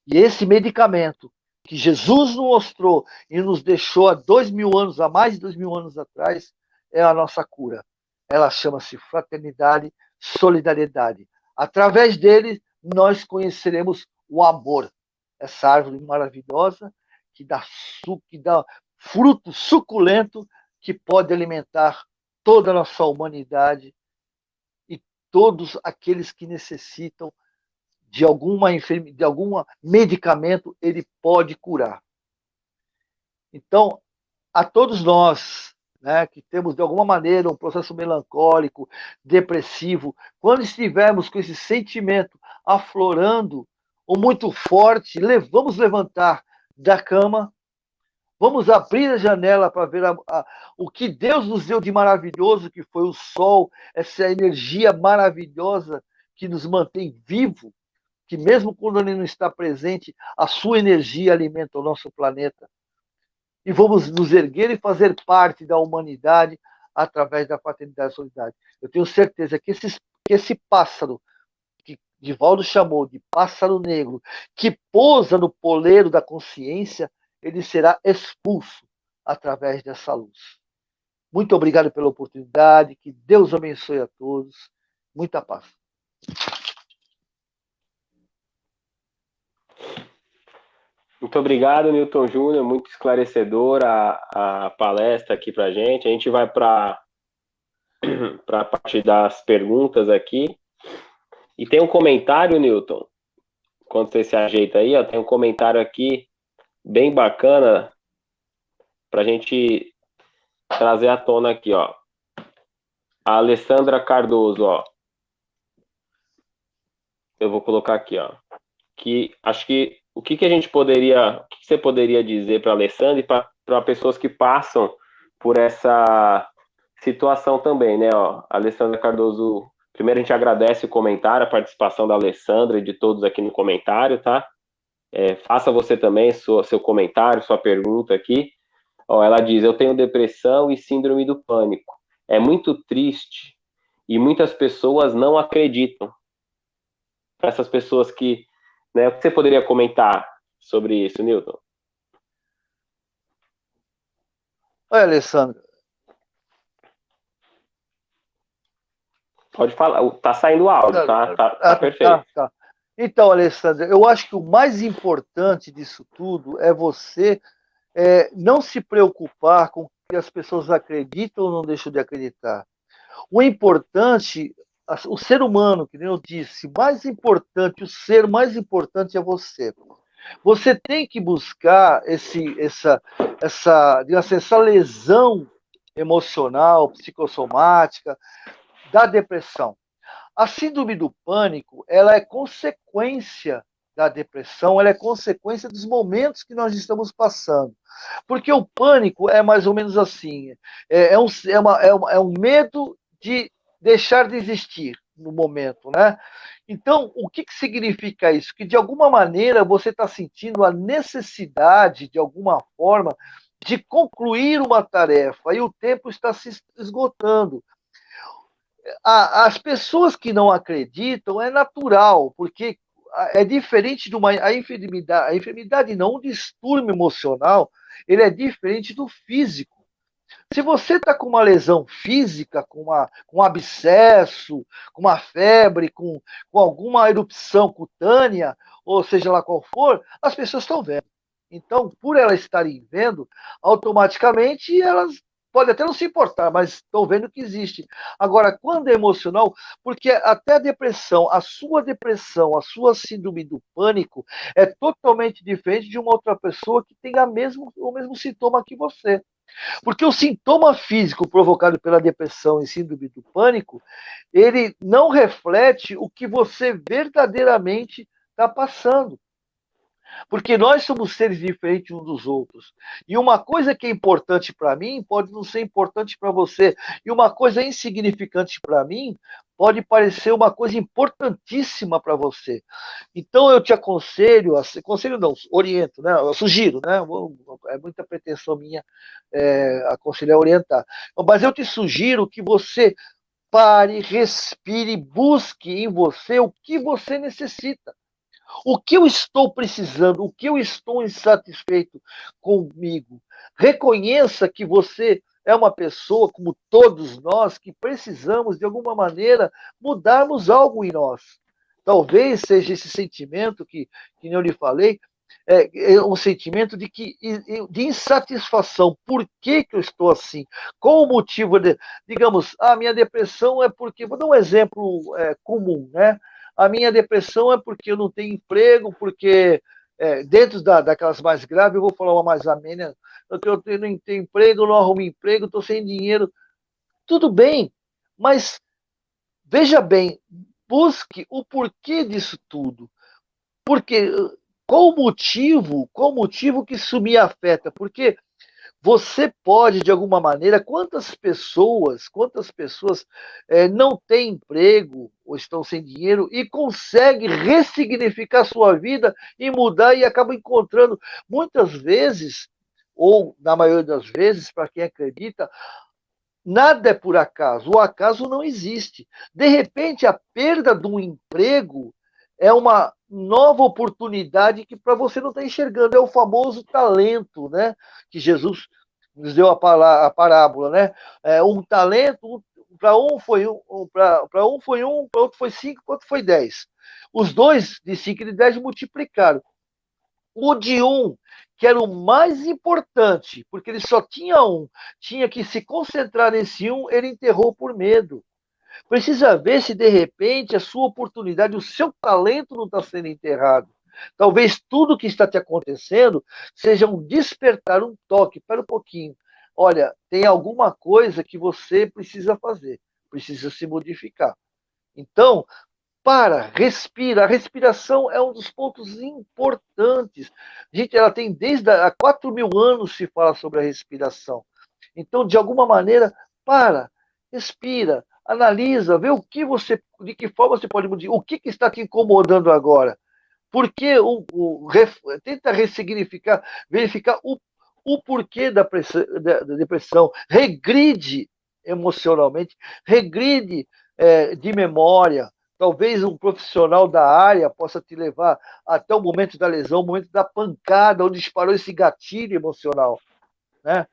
E esse medicamento que Jesus nos mostrou e nos deixou há 2000 anos, há mais de 2000 anos atrás, é a nossa cura. Ela chama-se fraternidade, solidariedade. Através dele, nós conheceremos o amor. Essa árvore maravilhosa que dá fruto suculento que pode alimentar toda a nossa humanidade e todos aqueles que necessitam de alguma enfermidade, de algum medicamento, ele pode curar. Então, a todos nós, né, que temos de alguma maneira um processo melancólico, depressivo, quando estivermos com esse sentimento aflorando ou muito forte, vamos levantar da cama, vamos abrir a janela para ver o que Deus nos deu de maravilhoso, que foi o sol, essa energia maravilhosa que nos mantém vivo, que mesmo quando ele não está presente, a sua energia alimenta o nosso planeta. E vamos nos erguer e fazer parte da humanidade através da fraternidade e solidariedade. Eu tenho certeza que esse pássaro, que Divaldo chamou de pássaro negro, que pousa no poleiro da consciência, ele será expulso através dessa luz. Muito obrigado pela oportunidade, que Deus abençoe a todos. Muita paz. Muito obrigado, Newton Júnior, muito esclarecedora a palestra aqui para a gente. A gente vai para a parte das perguntas aqui. E tem um comentário, Newton, quando você se ajeita aí, ó, tem um comentário aqui bem bacana para a gente trazer à tona aqui, ó. A Alessandra Cardoso, ó. Eu vou colocar aqui, ó. Que acho que o que a gente poderia, o que você poderia dizer para a Alessandra e para pessoas que passam por essa situação também, né? Ó, a Alessandra Cardoso, primeiro a gente agradece o comentário, a participação da Alessandra e de todos aqui no comentário, tá? Faça você também seu comentário, sua pergunta aqui. Ó, ela diz: eu tenho depressão e síndrome do pânico. É muito triste e muitas pessoas não acreditam. Para essas pessoas que, né, o que você poderia comentar sobre isso, Newton? Oi, Alessandro. Pode falar, tá saindo áudio, tá? Tá perfeito. Tá. Então, Alessandro, eu acho que o mais importante disso tudo é você não se preocupar com o que as pessoas acreditam ou não deixam de acreditar. O importante, o ser humano, que nem eu disse, mais importante, o ser mais importante é você. Você tem que buscar essa lesão emocional, psicossomática da depressão. A síndrome do pânico, ela é consequência da depressão, ela é consequência dos momentos que nós estamos passando. Porque o pânico é mais ou menos assim, é um medo de deixar de existir no momento, né? Então, o que significa isso? Que de alguma maneira você está sentindo a necessidade, de alguma forma, de concluir uma tarefa e o tempo está se esgotando. As pessoas que não acreditam é natural, porque é diferente de a enfermidade não, um distúrbio emocional, ele é diferente do físico. Se você está com uma lesão física, com um abscesso, com uma febre, com alguma erupção cutânea, ou seja lá qual for, as pessoas estão vendo. Então, por elas estarem vendo, automaticamente elas podem até não se importar, mas estão vendo que existe. Agora, quando é emocional, porque até a sua síndrome do pânico é totalmente diferente de uma outra pessoa que tem o mesmo sintoma que você. Porque o sintoma físico provocado pela depressão e síndrome do pânico, ele não reflete o que você verdadeiramente está passando. Porque nós somos seres diferentes uns dos outros. E uma coisa que é importante para mim pode não ser importante para você. E uma coisa insignificante para mim pode parecer uma coisa importantíssima para você. Então eu te aconselho, aconselho não, oriento, né? Eu sugiro, né? É muita pretensão minha aconselhar, orientar. Mas eu te sugiro que você pare, respire, busque em você o que você necessita. O que eu estou precisando? O que eu estou insatisfeito comigo? Reconheça que você é uma pessoa, como todos nós, que precisamos, de alguma maneira, mudarmos algo em nós. Talvez seja esse sentimento que eu lhe falei, é um sentimento de insatisfação. Por que eu estou assim? Qual o motivo digamos, a minha depressão é porque, vou dar um exemplo comum, né? A minha depressão é porque eu não tenho emprego, porque dentro daquelas mais graves, eu vou falar uma mais amena, eu não tenho emprego, não arrumo emprego, estou sem dinheiro. Tudo bem, mas veja bem, busque o porquê disso tudo. Porque qual o motivo que isso me afeta? Porque você pode, de alguma maneira, quantas pessoas não têm emprego ou estão sem dinheiro e conseguem ressignificar sua vida e mudar e acabam encontrando, muitas vezes, ou na maioria das vezes, para quem acredita, nada é por acaso, o acaso não existe. De repente, a perda de um emprego é uma nova oportunidade que para você não está enxergando, é o famoso talento, né? Que Jesus nos deu a parábola, né? Um talento, para um foi para outro foi 5, para outro foi 10. Os dois de 5 e de 10 multiplicaram. O de um, que era o mais importante, porque ele só tinha um, tinha que se concentrar nesse um, ele enterrou por medo. Precisa ver se de repente a sua oportunidade, o seu talento não está sendo enterrado. Talvez tudo que está te acontecendo seja um despertar, um toque. Espera um pouquinho. Olha, tem alguma coisa que você precisa fazer, precisa se modificar. Então, respira. A respiração é um dos pontos importantes. Gente, ela tem desde há 4.000 anos se fala sobre a respiração. Então, de alguma maneira, respira, analisa, vê de que forma você pode mudar, o que está te incomodando agora. Porque tenta ressignificar, verificar o porquê da depressão, regride emocionalmente, regride de memória. Talvez um profissional da área possa te levar até o momento da lesão, o momento da pancada, onde disparou esse gatilho emocional, né?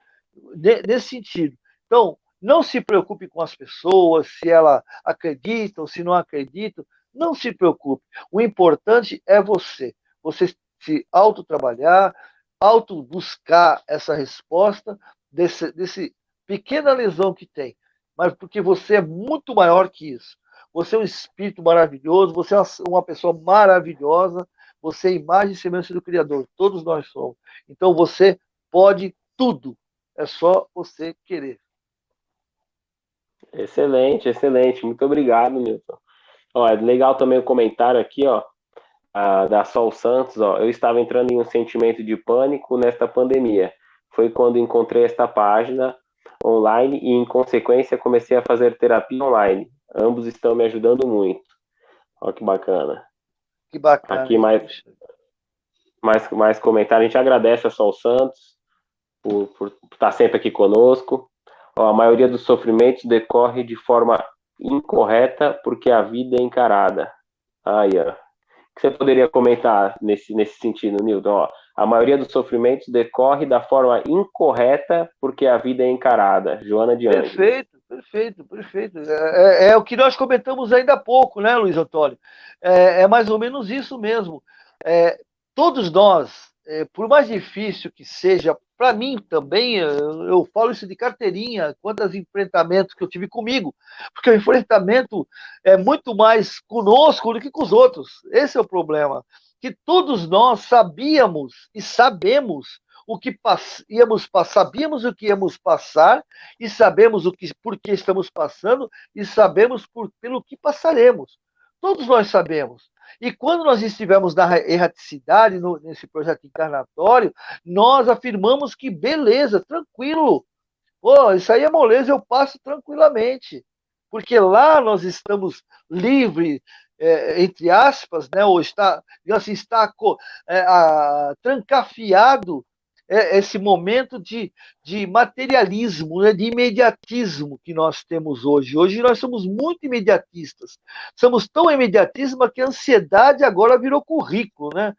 Nesse sentido. Então, não se preocupe com as pessoas, se elas acreditam, se não acreditam. Não se preocupe. O importante é você. Você se autotrabalhar, auto-buscar essa resposta desse pequena lesão que tem. Mas porque você é muito maior que isso. Você é um espírito maravilhoso, você é uma pessoa maravilhosa, você é a imagem e semelhança do Criador. Todos nós somos. Então você pode tudo. É só você querer. Excelente, excelente. Muito obrigado, Milton. Ó, é legal também o comentário aqui, ó, da Sol Santos, ó. Eu estava entrando em um sentimento de pânico nesta pandemia. Foi quando encontrei esta página online e, em consequência, comecei a fazer terapia online. Ambos estão me ajudando muito. Ó, que bacana. Que bacana. Aqui mais comentário. A gente agradece a Sol Santos por estar sempre aqui conosco. Ó, a maioria dos sofrimentos decorre de forma incorreta porque a vida é encarada. Aí, ó. O que você poderia comentar nesse sentido, Nilton? Ó, a maioria dos sofrimentos decorre da forma incorreta porque a vida é encarada. Joana de Anjos. Perfeito. É o que nós comentamos ainda há pouco, né, Luiz Antônio? É mais ou menos isso mesmo. Todos nós, por mais difícil que seja, para mim também, eu falo isso de carteirinha, quantos enfrentamentos que eu tive comigo, porque o enfrentamento é muito mais conosco do que com os outros. Esse é o problema. Que todos nós sabíamos e sabemos o que íamos passar, sabíamos o que íamos passar e sabemos por que estamos passando e sabemos pelo que passaremos. Todos nós sabemos. E quando nós estivemos na erraticidade, nesse projeto encarnatório, nós afirmamos que beleza, tranquilo. Pô, isso aí é moleza, eu passo tranquilamente. Porque lá nós estamos livres, entre aspas, né, ou está, assim, está trancafiado esse momento de materialismo, né, de imediatismo que nós temos hoje. Hoje nós somos muito imediatistas. Somos tão imediatistas que a ansiedade agora virou currículo, né?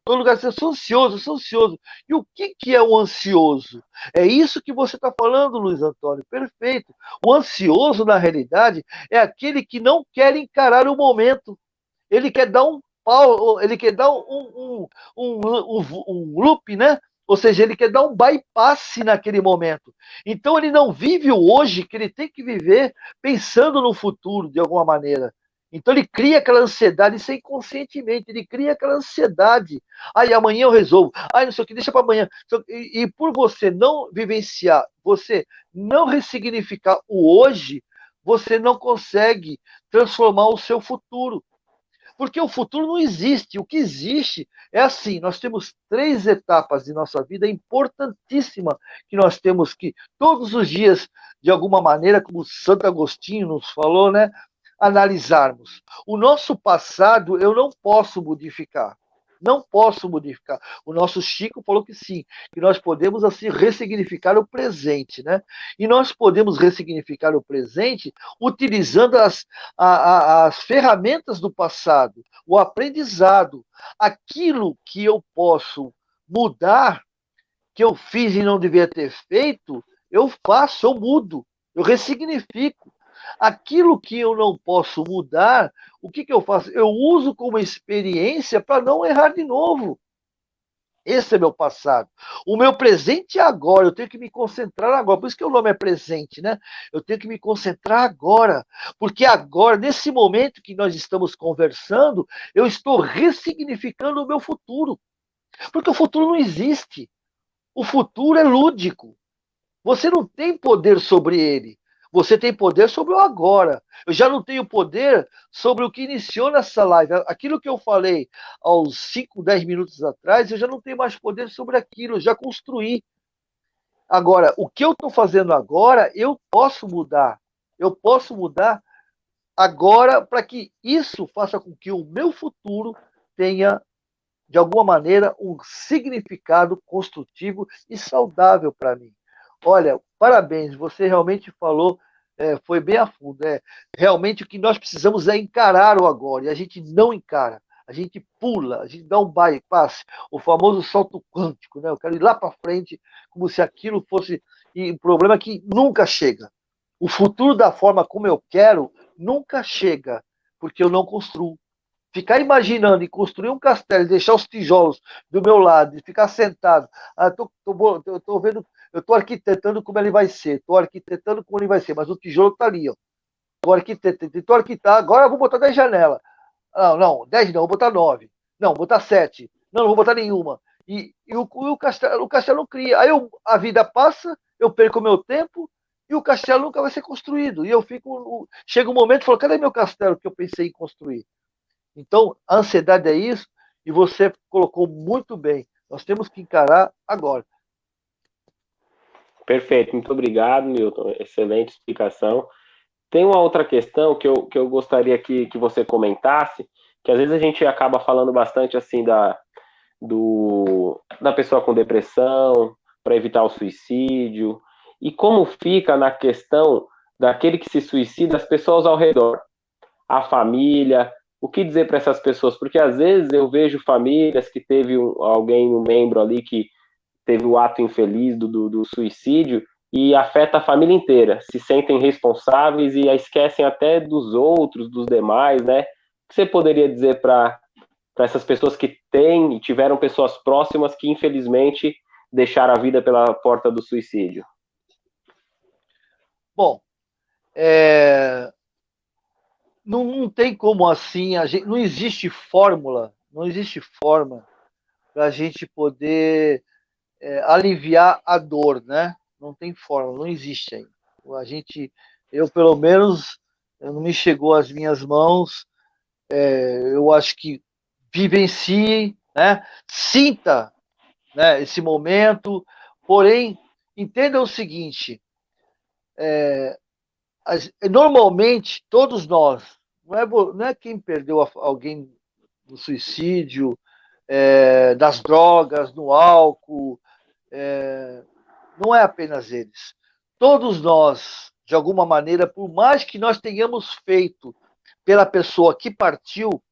Todo lugar eu sou ansioso, sou ansioso. E o que é o ansioso? É isso que você está falando, Luiz Antônio, perfeito. O ansioso, na realidade, é aquele que não quer encarar o momento. Ele quer dar um pau, ele quer dar um loop, né? Ou seja, ele quer dar um bypass naquele momento. Então ele não vive o hoje que ele tem que viver pensando no futuro, de alguma maneira. Então ele cria aquela ansiedade, isso é inconscientemente, ele cria aquela ansiedade. Aí amanhã eu resolvo, aí não sei o que, deixa para amanhã. E por você não vivenciar, você não ressignificar o hoje, você não consegue transformar o seu futuro. Porque o futuro não existe. O que existe é assim: nós temos 3 etapas de nossa vida importantíssima que nós temos que, todos os dias, de alguma maneira, como Santo Agostinho nos falou, né, analisarmos. O nosso passado eu não posso modificar. Não posso modificar. O nosso Chico falou que sim, que nós podemos assim ressignificar o presente, né? E nós podemos ressignificar o presente utilizando as ferramentas do passado, o aprendizado, aquilo que eu posso mudar, que eu fiz e não devia ter feito, eu faço, eu mudo, eu ressignifico. Aquilo que eu não posso mudar, o que eu faço? Eu uso como experiência para não errar de novo. Esse é meu passado. O meu presente é agora. Eu tenho que me concentrar agora. Por isso que o nome é presente, né? Eu tenho que me concentrar agora. Porque agora, nesse momento que nós estamos conversando, eu estou ressignificando o meu futuro. Porque o futuro não existe. O futuro é lúdico. Você não tem poder sobre ele. Você tem poder sobre o agora. Eu já não tenho poder sobre o que iniciou nessa live. Aquilo que eu falei aos 5, 10 minutos atrás, eu já não tenho mais poder sobre aquilo. Eu já construí. Agora, o que eu estou fazendo agora, eu posso mudar. Eu posso mudar agora para que isso faça com que o meu futuro tenha, de alguma maneira, um significado construtivo e saudável para mim. Olha, parabéns, você realmente falou, foi bem a fundo. Realmente o que nós precisamos é encarar o agora, e a gente não encara. A gente pula, a gente dá um bypass, o famoso salto quântico, né? Eu quero ir lá para frente, como se aquilo fosse. E o problema é que nunca chega. O futuro da forma como eu quero nunca chega, porque eu não construo. Ficar imaginando e construir um castelo e deixar os tijolos do meu lado e ficar sentado. Tô vendo, eu estou arquitetando como ele vai ser, estou arquitetando como ele vai ser, mas o tijolo está ali, ó. Estou arquitetando, agora eu vou botar 10 janelas. Não, 10 não, vou botar 9. Não, vou botar 7. Não vou botar nenhuma. E o castelo não cria. Aí a vida passa, eu perco o meu tempo e o castelo nunca vai ser construído. E eu fico. Chega um momento e falo: cadê meu castelo que eu pensei em construir? Então, a ansiedade é isso, e você colocou muito bem. Nós temos que encarar agora. Perfeito, muito obrigado, Milton. Excelente explicação. Tem uma outra questão que eu gostaria que você comentasse, que às vezes a gente acaba falando bastante assim da pessoa com depressão, para evitar o suicídio, e como fica na questão daquele que se suicida, as pessoas ao redor, a família, o que dizer para essas pessoas? Porque às vezes eu vejo famílias que teve alguém, um membro ali que teve o ato infeliz do suicídio e afeta a família inteira, se sentem responsáveis e esquecem até dos outros, dos demais, né? O que você poderia dizer para essas pessoas que têm e tiveram pessoas próximas que infelizmente deixaram a vida pela porta do suicídio? Bom, não tem como assim, não existe fórmula, não existe forma para a gente poder aliviar a dor, né? Não tem forma, não existe ainda. Eu pelo menos, não me chegou às minhas mãos eu acho que vivencie, né? Sinta, né, esse momento, porém, entenda o seguinte, normalmente, todos nós, não é quem perdeu alguém no suicídio, das drogas, no álcool, não é apenas eles. Todos nós, de alguma maneira, por mais que nós tenhamos feito pela pessoa que partiu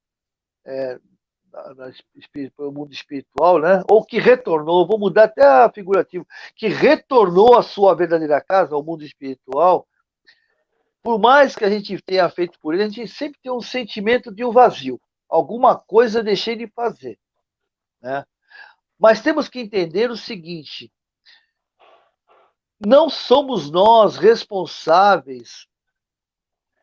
pelo mundo espiritual, né? Ou que retornou, vou mudar até a figurativo, que retornou à sua verdadeira casa, ao mundo espiritual, por mais que a gente tenha feito por ele, a gente sempre tem um sentimento de um vazio. Alguma coisa eu deixei de fazer, né? Mas temos que entender o seguinte: não somos nós responsáveis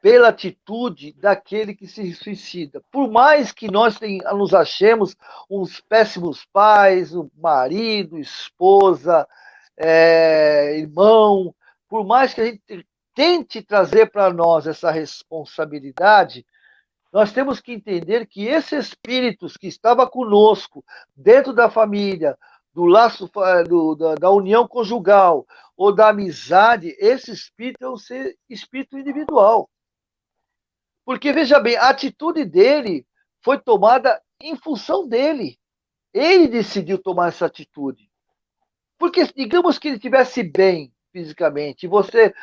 pela atitude daquele que se suicida. Por mais que nós nos achemos uns péssimos pais, um marido, esposa, irmão, por mais que a gente tente trazer para nós essa responsabilidade, nós temos que entender que esses espíritos que estavam conosco, dentro da família, do laço da união conjugal ou da amizade, esse espírito é um espírito individual. Porque, veja bem, a atitude dele foi tomada em função dele. Ele decidiu tomar essa atitude. Porque, digamos que ele estivesse bem fisicamente, e você,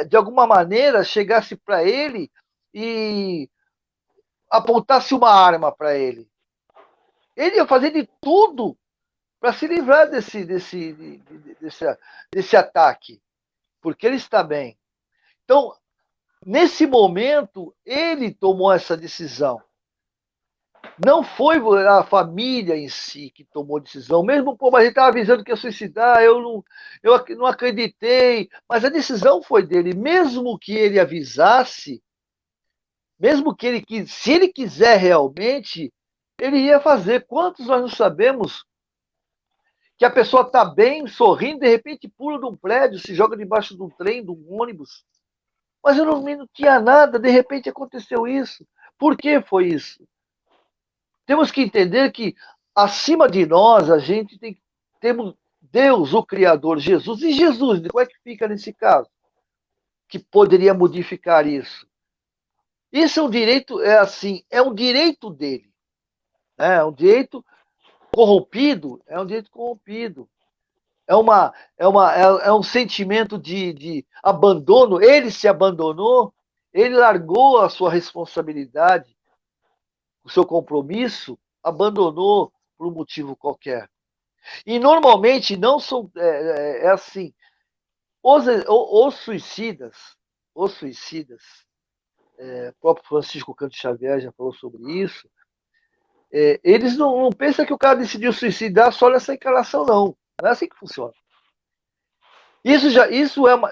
de alguma maneira, chegasse para ele e apontasse uma arma para ele. Ele ia fazer de tudo para se livrar desse ataque, porque ele está bem. Então, nesse momento, ele tomou essa decisão. Não foi a família em si que tomou a decisão. Mesmo, pô, mas ele estava avisando que ia suicidar, eu não acreditei. Mas a decisão foi dele. Mesmo que ele avisasse, mesmo que ele, se ele quiser realmente, ele ia fazer. Quantos nós não sabemos que a pessoa está bem, sorrindo, de repente pula de um prédio, se joga debaixo de um trem, de um ônibus. Mas eu não tinha nada, de repente aconteceu isso. Por que foi isso? Temos que entender que acima de nós a gente temos Deus, o Criador, Jesus. E Jesus, como é que fica nesse caso? Que poderia modificar isso? Isso é um direito, é um direito dele. É um direito corrompido, é um direito corrompido. É um sentimento de abandono. Ele se abandonou, ele largou a sua responsabilidade, o seu compromisso, abandonou por um motivo qualquer. E normalmente não são. Assim. Os suicidas, o próprio Francisco Canto Xavier já falou sobre isso, eles não pensam que o cara decidiu suicidar só nessa encarnação, não. Não é assim que funciona. Isso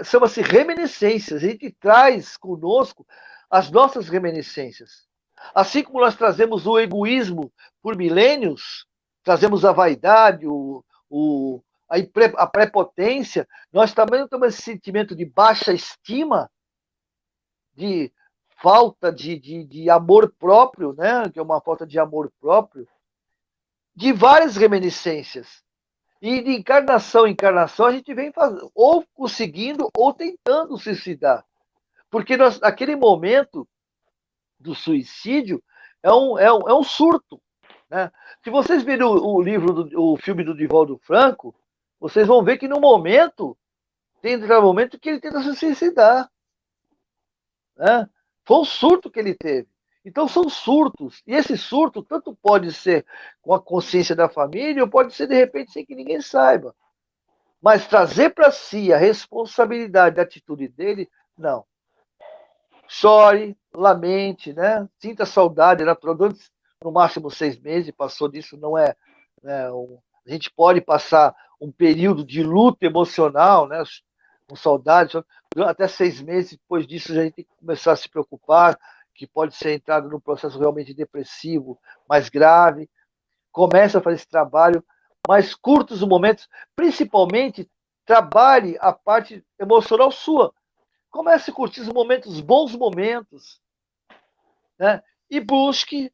chama-se reminiscências. A gente traz conosco as nossas reminiscências. Assim como nós trazemos o egoísmo por milênios, trazemos a vaidade, a prepotência, nós também temos esse sentimento de baixa estima, de falta de amor próprio, né? Que é uma falta de amor próprio, de várias reminiscências. E de encarnação em encarnação a gente vem fazendo, ou conseguindo ou tentando suicidar. Porque naquele momento do suicídio é um surto. Né? Se vocês virem o filme do Divaldo Franco, vocês vão ver que no momento, tem um momento que ele tenta se suicidar. Né? Foi um surto que ele teve. Então são surtos. E esse surto tanto pode ser com a consciência da família, ou pode ser de repente sem que ninguém saiba. Mas trazer para si a responsabilidade da atitude dele, não. Chore, lamente, né? Sinta saudade, no máximo 6 meses, passou disso, não é. Né, a gente pode passar um período de luta emocional, né? Com saudade, até 6 meses, depois disso a gente tem que começar a se preocupar, que pode ser entrado num processo realmente depressivo, mais grave. Começa a fazer esse trabalho, mas curtos os momentos, principalmente trabalhe a parte emocional sua. Comece a curtir os momentos, os bons momentos. Né? e busque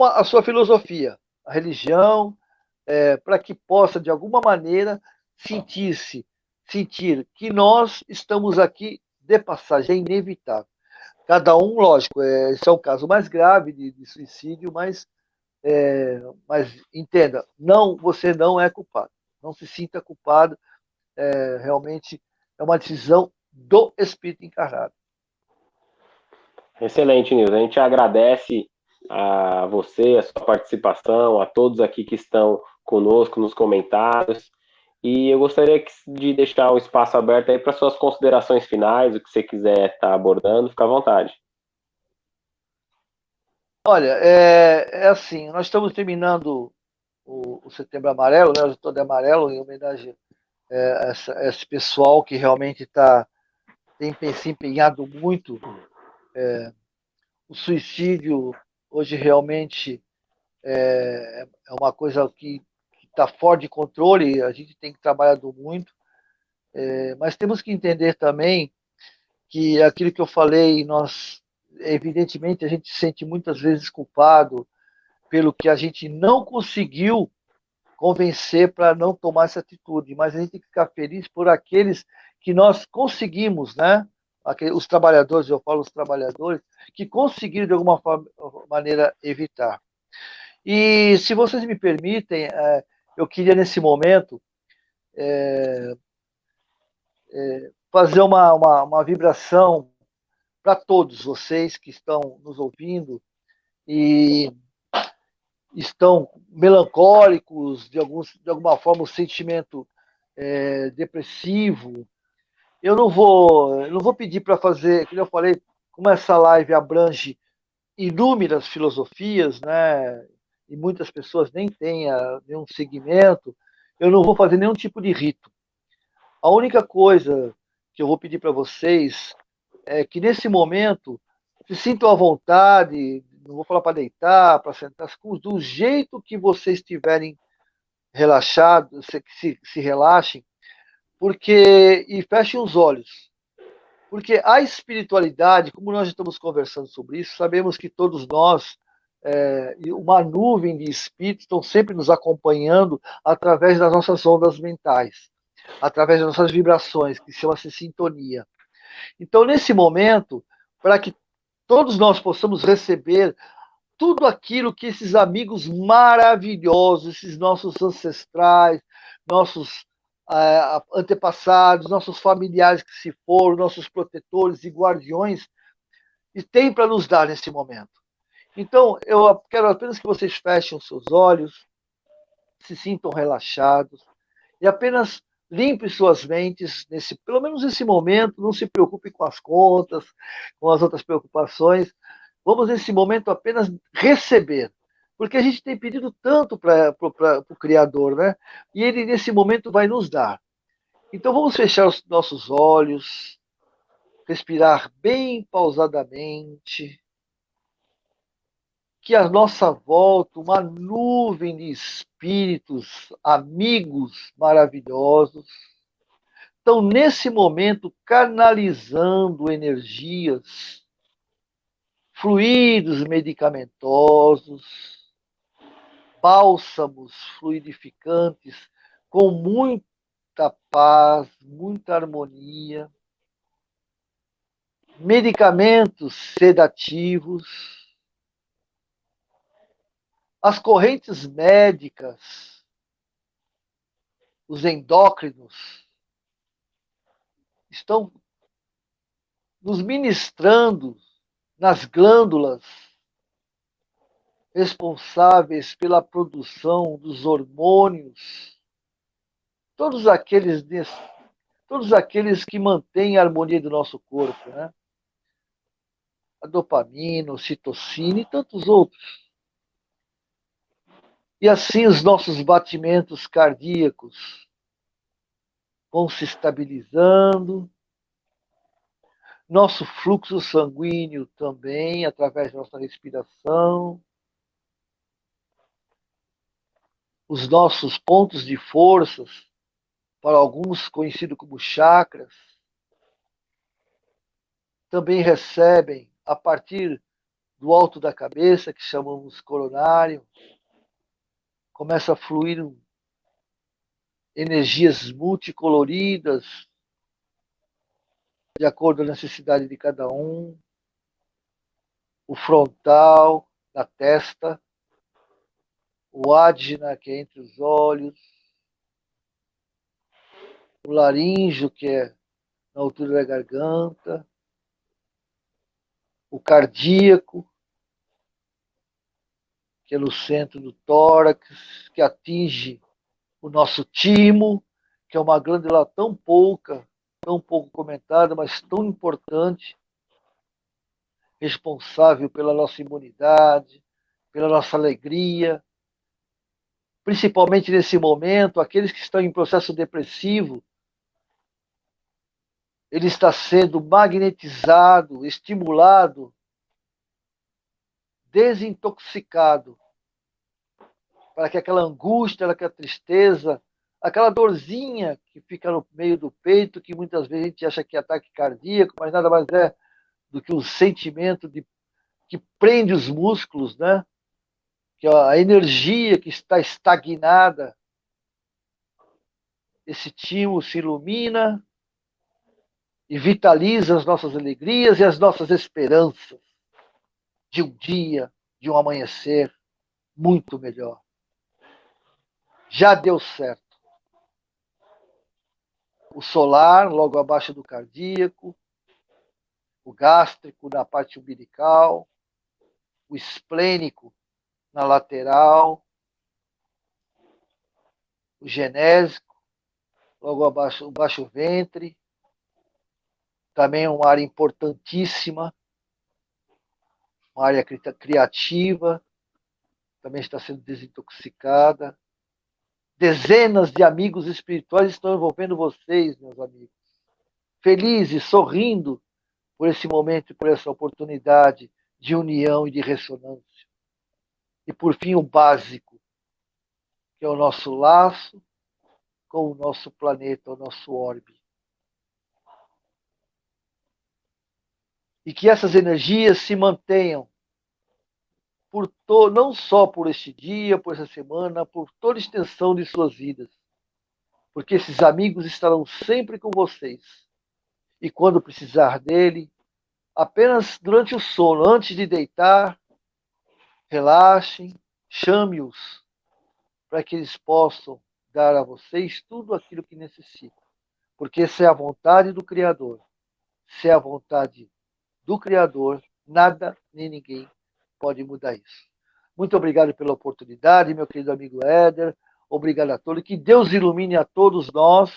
a sua filosofia, a religião, para que possa, de alguma maneira, sentir que nós estamos aqui de passagem, é inevitável. Cada um, lógico, esse é o caso mais grave de suicídio, mas entenda, não, você não é culpado. Não se sinta culpado, realmente é uma decisão do espírito encarnado. Excelente, Nilson. A gente agradece a você, a sua participação, a todos aqui que estão conosco nos comentários. E eu gostaria de deixar o espaço aberto aí para suas considerações finais, o que você quiser estar abordando, fica à vontade. Olha, é assim, nós estamos terminando o Setembro Amarelo, né? Eu estou de amarelo em homenagem a esse pessoal que realmente tem se empenhado muito. O suicídio hoje realmente é uma coisa que está fora de controle, a gente tem trabalhado muito, mas temos que entender também que aquilo que eu falei, evidentemente, a gente se sente muitas vezes culpado pelo que a gente não conseguiu convencer para não tomar essa atitude, mas a gente tem que ficar feliz por aqueles que nós conseguimos, né? Os trabalhadores, eu falo os trabalhadores, que conseguiram de alguma maneira evitar. E se vocês me permitem, eu queria nesse momento fazer uma vibração para todos vocês que estão nos ouvindo e estão melancólicos, de alguma forma o sentimento depressivo. Eu não vou pedir para fazer, como eu falei, como essa live abrange inúmeras filosofias, né? E muitas pessoas nem têm nenhum segmento, eu não vou fazer nenhum tipo de rito. A única coisa que eu vou pedir para vocês é que nesse momento se sintam à vontade, não vou falar para deitar, para sentar, do jeito que vocês estiverem relaxados, se relaxem, e fechem os olhos. Porque a espiritualidade, como nós estamos conversando sobre isso, sabemos que todos nós, uma nuvem de espíritos estão sempre nos acompanhando através das nossas ondas mentais, através das nossas vibrações, que chama-se sintonia. Então, nesse momento, para que todos nós possamos receber tudo aquilo que esses amigos maravilhosos, esses nossos ancestrais, nossos antepassados, nossos familiares que se foram, nossos protetores e guardiões, e têm para nos dar nesse momento. Então, eu quero apenas que vocês fechem os seus olhos, se sintam relaxados e apenas limpe suas mentes, pelo menos nesse momento, não se preocupe com as contas, com as outras preocupações. Vamos, nesse momento, apenas receber. Porque a gente tem pedido tanto para o Criador, né? E ele, nesse momento, vai nos dar. Então, vamos fechar os nossos olhos, respirar bem pausadamente, que à nossa volta uma nuvem de espíritos, amigos maravilhosos, estão nesse momento canalizando energias, fluidos medicamentosos, bálsamos fluidificantes, com muita paz, muita harmonia, medicamentos sedativos, as correntes médicas, os endócrinos, estão nos ministrando nas glândulas responsáveis pela produção dos hormônios, todos aqueles que mantêm a harmonia do nosso corpo, né? A dopamina, a ocitocina e tantos outros. E assim os nossos batimentos cardíacos vão se estabilizando, nosso fluxo sanguíneo também, através da nossa respiração, os nossos pontos de forças, para alguns conhecidos como chakras, também recebem, a partir do alto da cabeça, que chamamos coronário, começa a fluir energias multicoloridas, de acordo com a necessidade de cada um. O frontal, na testa, o adjna, que é entre os olhos, o laríngeo, que é na altura da garganta, o cardíaco, que é no centro do tórax, que atinge o nosso timo, que é uma glândula tão pouco comentada, mas tão importante, responsável pela nossa imunidade, pela nossa alegria, principalmente nesse momento, aqueles que estão em processo depressivo, ele está sendo magnetizado, estimulado, desintoxicado, para que aquela angústia, aquela tristeza, aquela dorzinha que fica no meio do peito, que muitas vezes a gente acha que é ataque cardíaco, mas nada mais é do que um sentimento que prende os músculos, né? Que a energia que está estagnada, esse timo se ilumina e vitaliza as nossas alegrias e as nossas esperanças de um dia, de um amanhecer muito melhor. Já deu certo. O solar, logo abaixo do cardíaco, o gástrico na parte umbilical, o esplênico na lateral, o genésico, logo abaixo, o baixo ventre, também é uma área importantíssima, uma área criativa, também está sendo desintoxicada. Dezenas de amigos espirituais estão envolvendo vocês, meus amigos. Felizes, sorrindo por esse momento e por essa oportunidade de união e de ressonância. E, por fim, o básico, que é o nosso laço com o nosso planeta, o nosso orbe. E que essas energias se mantenham não só por este dia, por essa semana, por toda a extensão de suas vidas. Porque esses amigos estarão sempre com vocês. E quando precisar dele, apenas durante o sono, antes de deitar, relaxem, chame-os, para que eles possam dar a vocês tudo aquilo que necessitam. Porque essa é a vontade do Criador. Se é a vontade do Criador, nada nem ninguém pode mudar isso. Muito obrigado pela oportunidade, meu querido amigo Éder. Obrigado a todos. Que Deus ilumine a todos nós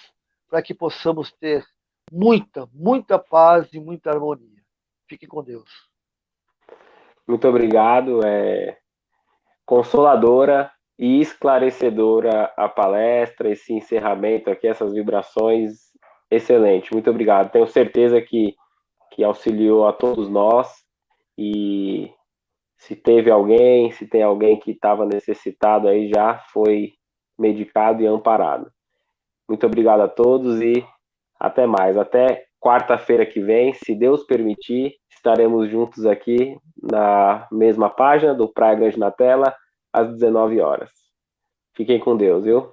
para que possamos ter muita paz e muita harmonia. Fique com Deus. Muito obrigado. Consoladora e esclarecedora a palestra, esse encerramento aqui, essas vibrações, excelente. Muito obrigado. Tenho certeza que auxiliou a todos nós, e se tem alguém que estava necessitado aí, já foi medicado e amparado. Muito obrigado a todos e até mais. Até quarta-feira que vem, se Deus permitir, estaremos juntos aqui na mesma página do Praia Grande na Tela, às 19 horas. Fiquem com Deus, viu?